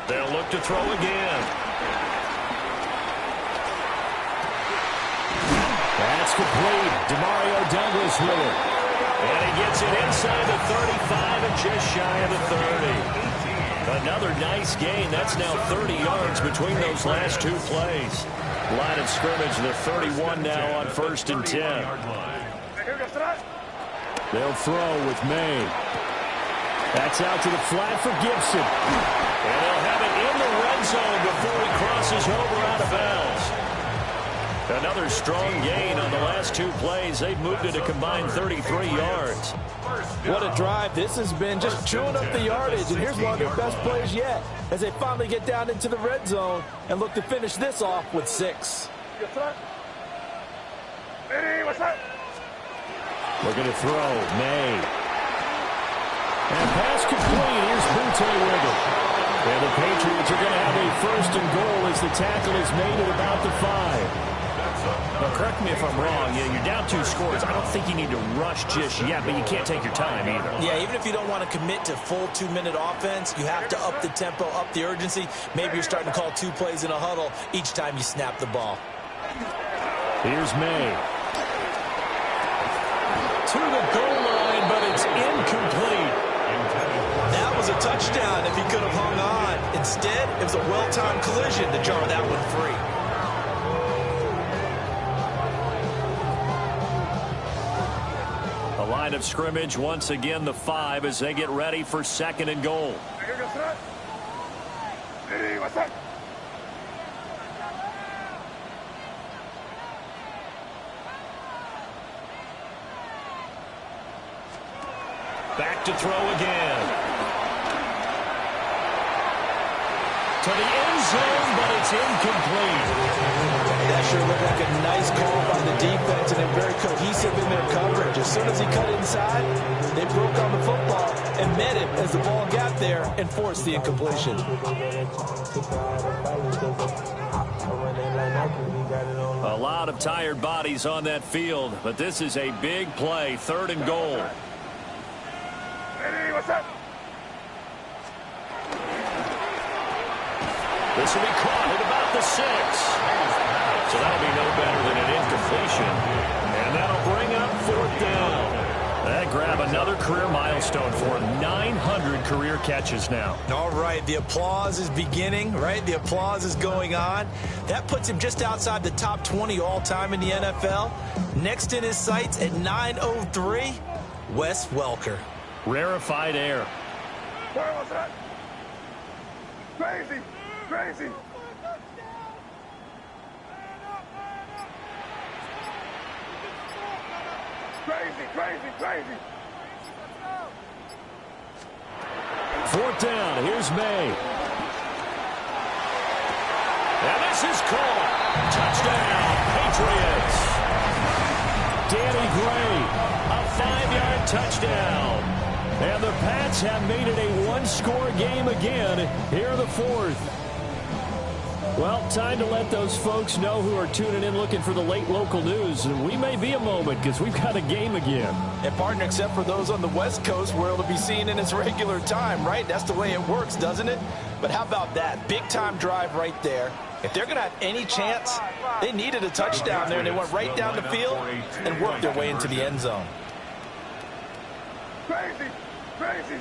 They'll look to throw again. That's complete. Demario Douglas with it. And he gets it inside the 35 and just shy of the 30. Another nice gain. That's now 30 yards between those last two plays. Line of scrimmage, the 31 now on 1st and 10. They'll throw with May. That's out to the flat for Gibson. And they'll have it in the red zone before he crosses over out of bounds. Another strong gain on the last two plays. They've moved it a combined 33 yards. What a drive. This has been just chewing up the yardage. And here's one of their best plays yet as they finally get down into the red zone and look to finish this off with 6. Looking to throw. May. And pass complete. Here's Butte with it. And the Patriots are going to have a 1st and goal as the tackle is made at about the 5. Now, correct me if I'm wrong. You're down 2 scores. I don't think you need to rush just yet, but you can't take your time either. Yeah, even if you don't want to commit to full 2-minute offense, you have to up the tempo, up the urgency. Maybe you're starting to call 2 plays in a huddle each time you snap the ball. Here's May. To the goal line, but it's incomplete. That was a touchdown if he could have hung on. Instead, it was a well-timed collision to jar that one free. Line of scrimmage once again the 5 as they get ready for 2nd and goal. Back to throw again. To the end zone, but it's incomplete. That sure looked like a nice call by the defense, and they're very cohesive in their coverage. As soon as he cut inside, they broke on the football and met it as the ball got there and forced the incompletion. A lot of tired bodies on that field, but this is a big play, 3rd and goal. This will be caught at about the 6. So that'll be no better than an incompletion. And that'll bring up 4th down. That grab another career milestone for him. 900 career catches now. All right, the applause is beginning, right? The applause is going on. That puts him just outside the top 20 all-time in the NFL. Next in his sights at 903, Wes Welker. Rarefied air. Where was that? Crazy! Crazy! Crazy! 4th down. Here's May. And this is caught. Touchdown, Patriots. Danny Gray, a 5-yard touchdown. And the Pats have made it a 1-score game again here in the 4th. Well, time to let those folks know who are tuning in looking for the late local news. We may be a moment because we've got a game again. And, partner, except for those on the West Coast, where it'll be seen in its regular time, right? That's the way it works, doesn't it? But how about that? Big-time drive right there. If they're going to have any chance, they needed a touchdown there, and they went right down the field and worked their way into the end zone. Crazy! Crazy!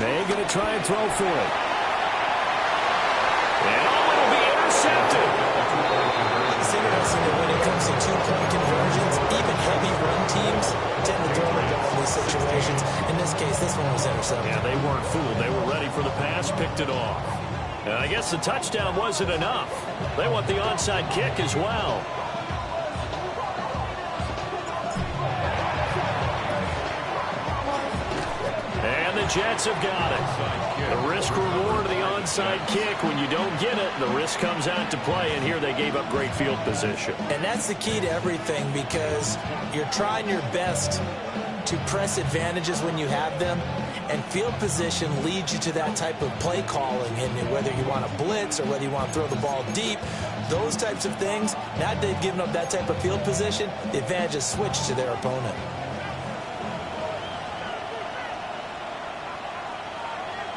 May going to try and throw for it. And it'll be intercepted. It's interesting that when it comes to 2-point conversions, even heavy run teams tend to throw the ball in these situations. In this case, this one was intercepted. Yeah, they weren't fooled. They were ready for the pass, picked it off. And I guess the touchdown wasn't enough. They want the onside kick as well. And the Jets have got it. The risk-reward of the onside kick. When you don't get it, the risk comes out to play, and here they gave up great field position. And that's the key to everything, because you're trying your best to press advantages when you have them, and field position leads you to that type of play calling. And whether you want to blitz or whether you want to throw the ball deep, those types of things, now that they've given up that type of field position, the advantage is switched to their opponent.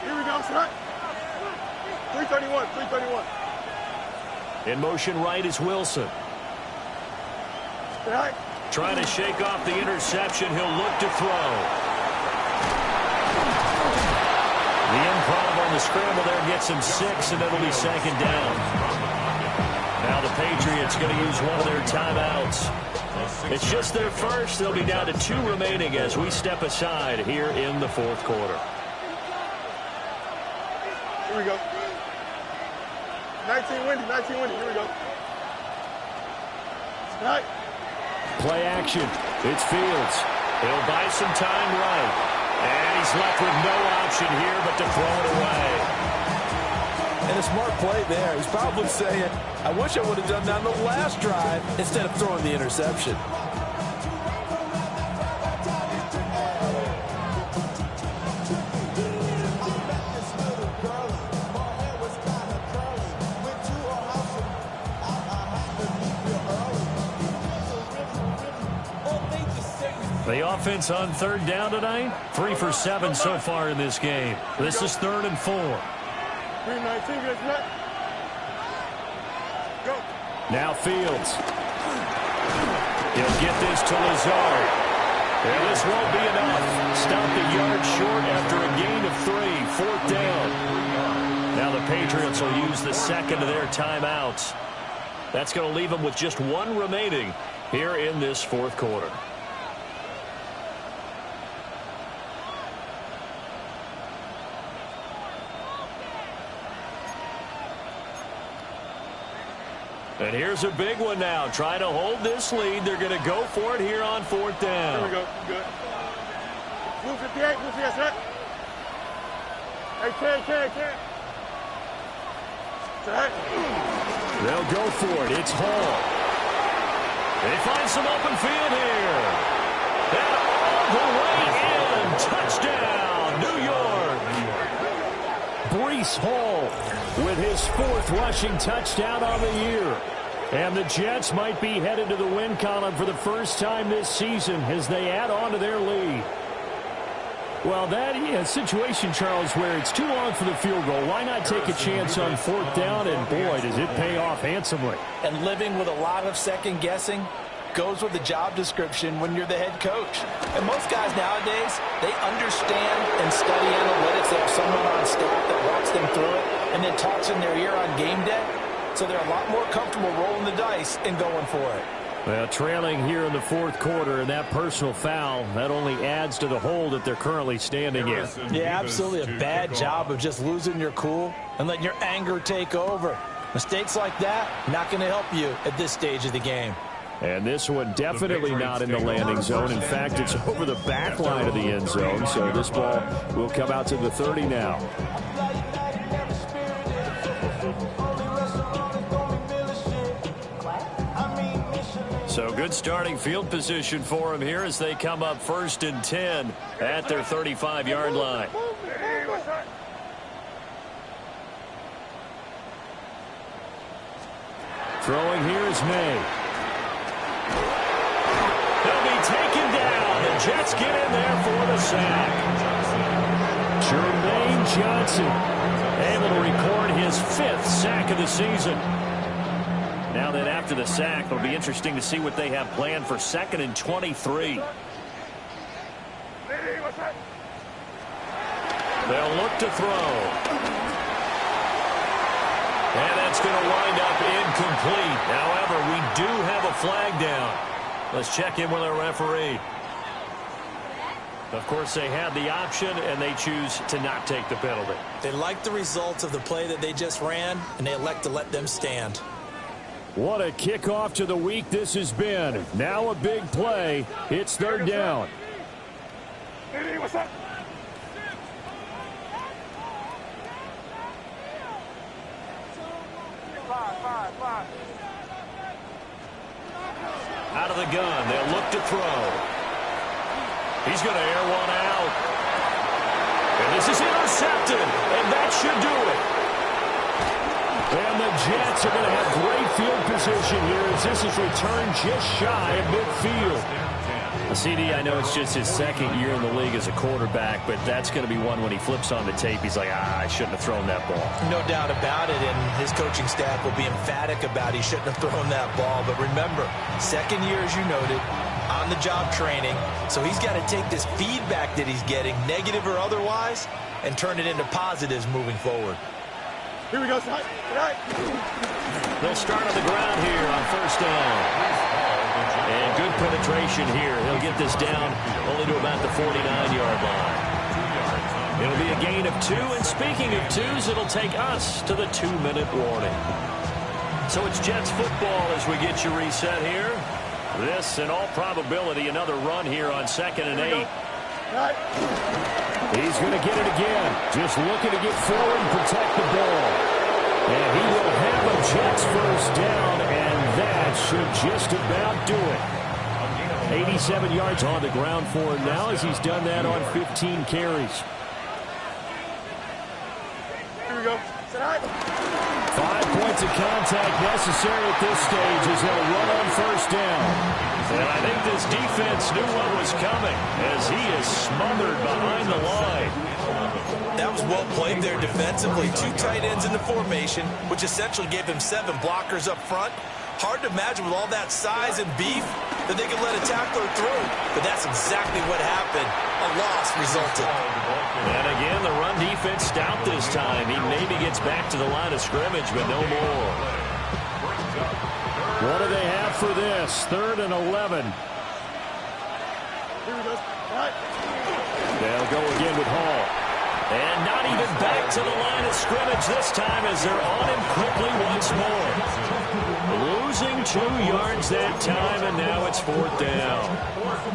Here we go, son. 331, 331. In motion right is Wilson. Right. Trying to shake off the interception. He'll look to throw. The improv on the scramble there gets him 6, and it'll be second down. Now the Patriots going to use one of their timeouts. It's just their first. They'll be down to 2 remaining as we step aside here in the fourth quarter. Here we go. 19 windy, 19 windy. Here we go. Right. Play action. It's Fields. He'll buy some time right. And he's left with no option here but to throw it away. And a smart play there. He's probably saying, I wish I would have done that on the last drive instead of throwing the interception. The offense on third down tonight, 3 for 7 so far in this game. This is 3rd and 4. 319, go. Now Fields. He'll get this to Lazard. And this won't be enough. Stopped a yard short after a gain of 3. 4th down. Now the Patriots will use the second of their timeouts. That's going to leave them with just 1 remaining here in this fourth quarter. And here's a big one now. Trying to hold this lead. They're going to go for it here on 4th down. Here we go. Good. Blue 58, blue 58, set. Hey, can. Set. They'll go for it. It's Hall. They find some open field here. And all the way in. Touchdown, New York. Breece Hall with his 4th rushing touchdown on the year. And the Jets might be headed to the win column for the first time this season as they add on to their lead. Well, that is a situation, Charles, where it's too long for the field goal. Why not take a chance on 4th down? And, boy, does it pay off handsomely. And living with a lot of second guessing goes with the job description when you're the head coach. And most guys nowadays, they understand and study analytics. They have someone on staff that walks them through it and then talks in their ear on game day. So they're a lot more comfortable rolling the dice and going for it. Well, trailing here in the fourth quarter, and that personal foul, that only adds to the hole that they're currently standing in. Yeah, absolutely a bad job of just losing your cool and letting your anger take over. Mistakes like that, not going to help you at this stage of the game. And this one definitely not in the landing zone. In fact, it's over the back line of the end zone. So this ball will come out to the 30 now. So good starting field position for them here as they come up 1st and 10 at their 35-yard line. Throwing here is May. He'll be taken down. The Jets get in there for the sack. Jermaine Johnson able to record his 5th sack of the season. Now then, after the sack, it'll be interesting to see what they have planned for 2nd and 23. They'll look to throw. And that's going to wind up incomplete. However, we do have a flag down. Let's check in with our referee. Of course, they had the option, and they choose to not take the penalty. They like the results of the play that they just ran, and they elect to let them stand. What a kickoff to the week this has been. Now a big play. It's 3rd down. What's up? Five. Out of the gun. They'll look to throw. He's going to air one out. And this is intercepted, and that should do it. And the Jets are going to have great field position here as this is returned just shy of midfield. CD, I know it's just his second year in the league as a quarterback, but that's going to be one when he flips on the tape. He's like, I shouldn't have thrown that ball. No doubt about it, and his coaching staff will be emphatic about he shouldn't have thrown that ball. But remember, second year, as you noted, on-the-job training, so he's got to take this feedback that he's getting, negative or otherwise, and turn it into positives moving forward. Here we go, tonight. They'll start on the ground here on first down. And good penetration here. He'll get this down only to about the 49-yard line. It'll be a gain of 2, and speaking of 2s, it'll take us to the 2-minute warning. So it's Jets football as we get you reset here. This, in all probability, another run here on 2nd and 8. He's going to get it again. Just looking to get forward and protect the ball. And he will have a Jets first down, and that should just about do it. 87 yards on the ground for him now as he's done that on 15 carries. Here we go. 5 points of contact necessary at this stage as they'll run on first down. And I think this defense knew what was coming as he is smothered behind the line. That was well played there defensively. 2 tight ends in the formation, which essentially gave them 7 blockers up front. Hard to imagine with all that size and beef that they could let a tackler through. But that's exactly what happened. A loss resulted. And again, the run defense stout this time. He maybe gets back to the line of scrimmage, but no more. What do they have for this? 3rd and 11. They'll go again with Hall. And not even back to the line of scrimmage this time as they're on him quickly once more. Losing 2 yards that time, and now it's 4th down.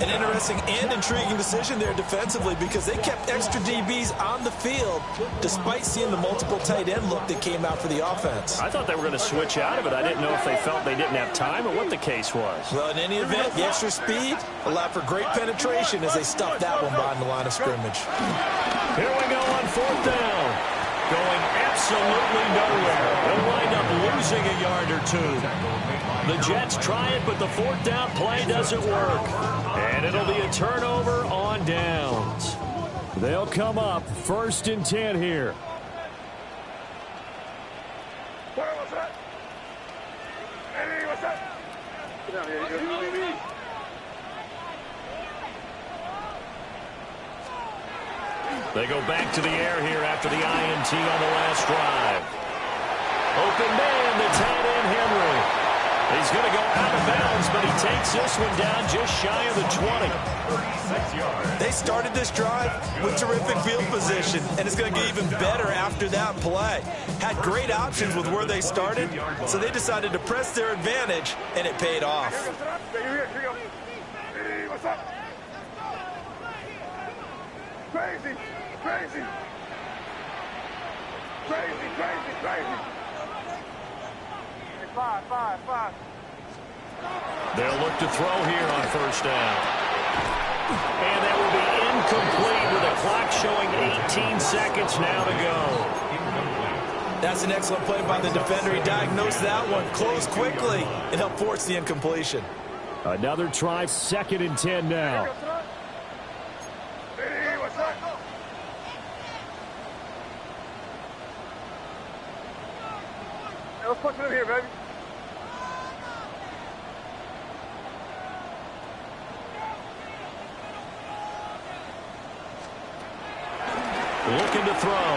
An interesting and intriguing decision there defensively because they kept extra DBs on the field despite seeing the multiple tight end look that came out for the offense. I thought they were going to switch out of it. I didn't know if they felt they didn't have time or what the case was. Well, in any event, the extra speed allowed for great penetration as they stuffed that one behind the line of scrimmage. Here we go on 4th down. Going absolutely nowhere. They'll wind up losing a yard or 2. The Jets try it, but the 4th down play doesn't work. And it'll be a turnover on downs. They'll come up 1st and 10 here. What's that? Hey, what's that? Get down here. They go back to the air here after the INT on the last drive. Open man, the tight end Henry. He's going to go out of bounds, but he takes this one down just shy of the 20. They started this drive with terrific field position, and it's going to get even better after that play. Had great options with where they started, so they decided to press their advantage, and it paid off. Here you go. Hey, what's up? Crazy. Crazy. Five. They'll look to throw here on first down. And that will be incomplete with the clock showing 18 seconds now to go. That's an excellent play by the defender. He diagnosed that one, closed quickly, and helped force the incompletion. Another try, 2nd and 10 now. Hey, what's up? Hey, let's punch it in here, baby. Looking to throw.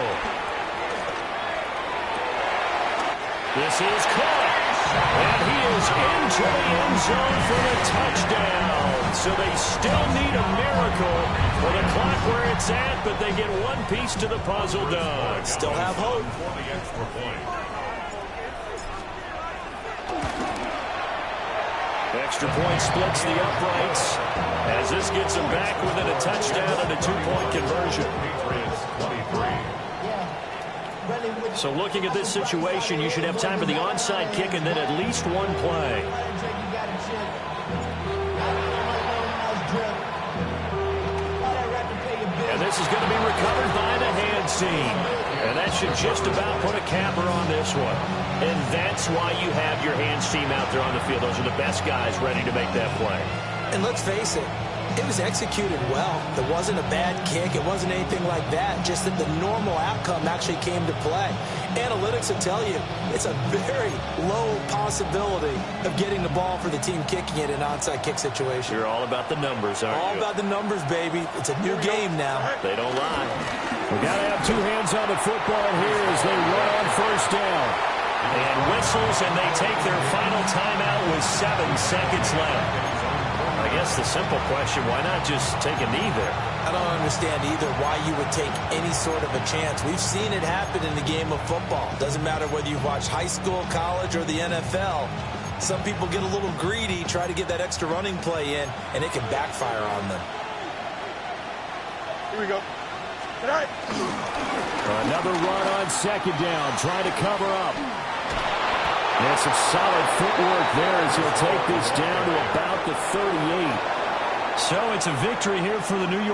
This is caught. And he is into the end zone for the touchdown. So they still need a miracle for the clock where it's at, but they get one piece to the puzzle done. Still have hope. Extra point splits the uprights as this gets them back within a touchdown and a 2-point conversion. So looking at this situation, you should have time for the onside kick and then at least one play. this is going to be recovered by the hands team. And that should just about put a capper on this one. And that's why you have your hands team out there on the field. Those are the best guys ready to make that play. And let's face it, it was executed well. It wasn't a bad kick. It wasn't anything like that. Just that the normal outcome actually came to play. Analytics will tell you it's a very low possibility of getting the ball for the team kicking it in an onside kick situation. You're all about the numbers, aren't you? All about the numbers, baby. It's a new game now. They don't lie. We got to have two hands on the football here as they run on first down. And whistles, and they take their final timeout with 7 seconds left. I guess the simple question, why not just take a knee there? I don't understand either why you would take any sort of a chance. We've seen it happen in the game of football. Doesn't matter whether you watch high school, college, or the NFL. Some people get a little greedy, try to get that extra running play in, and it can backfire on them. Here we go. Tonight. Another run on second down, trying to cover up. And some solid footwork there as he'll take this down to about the 38. So it's a victory here for the New York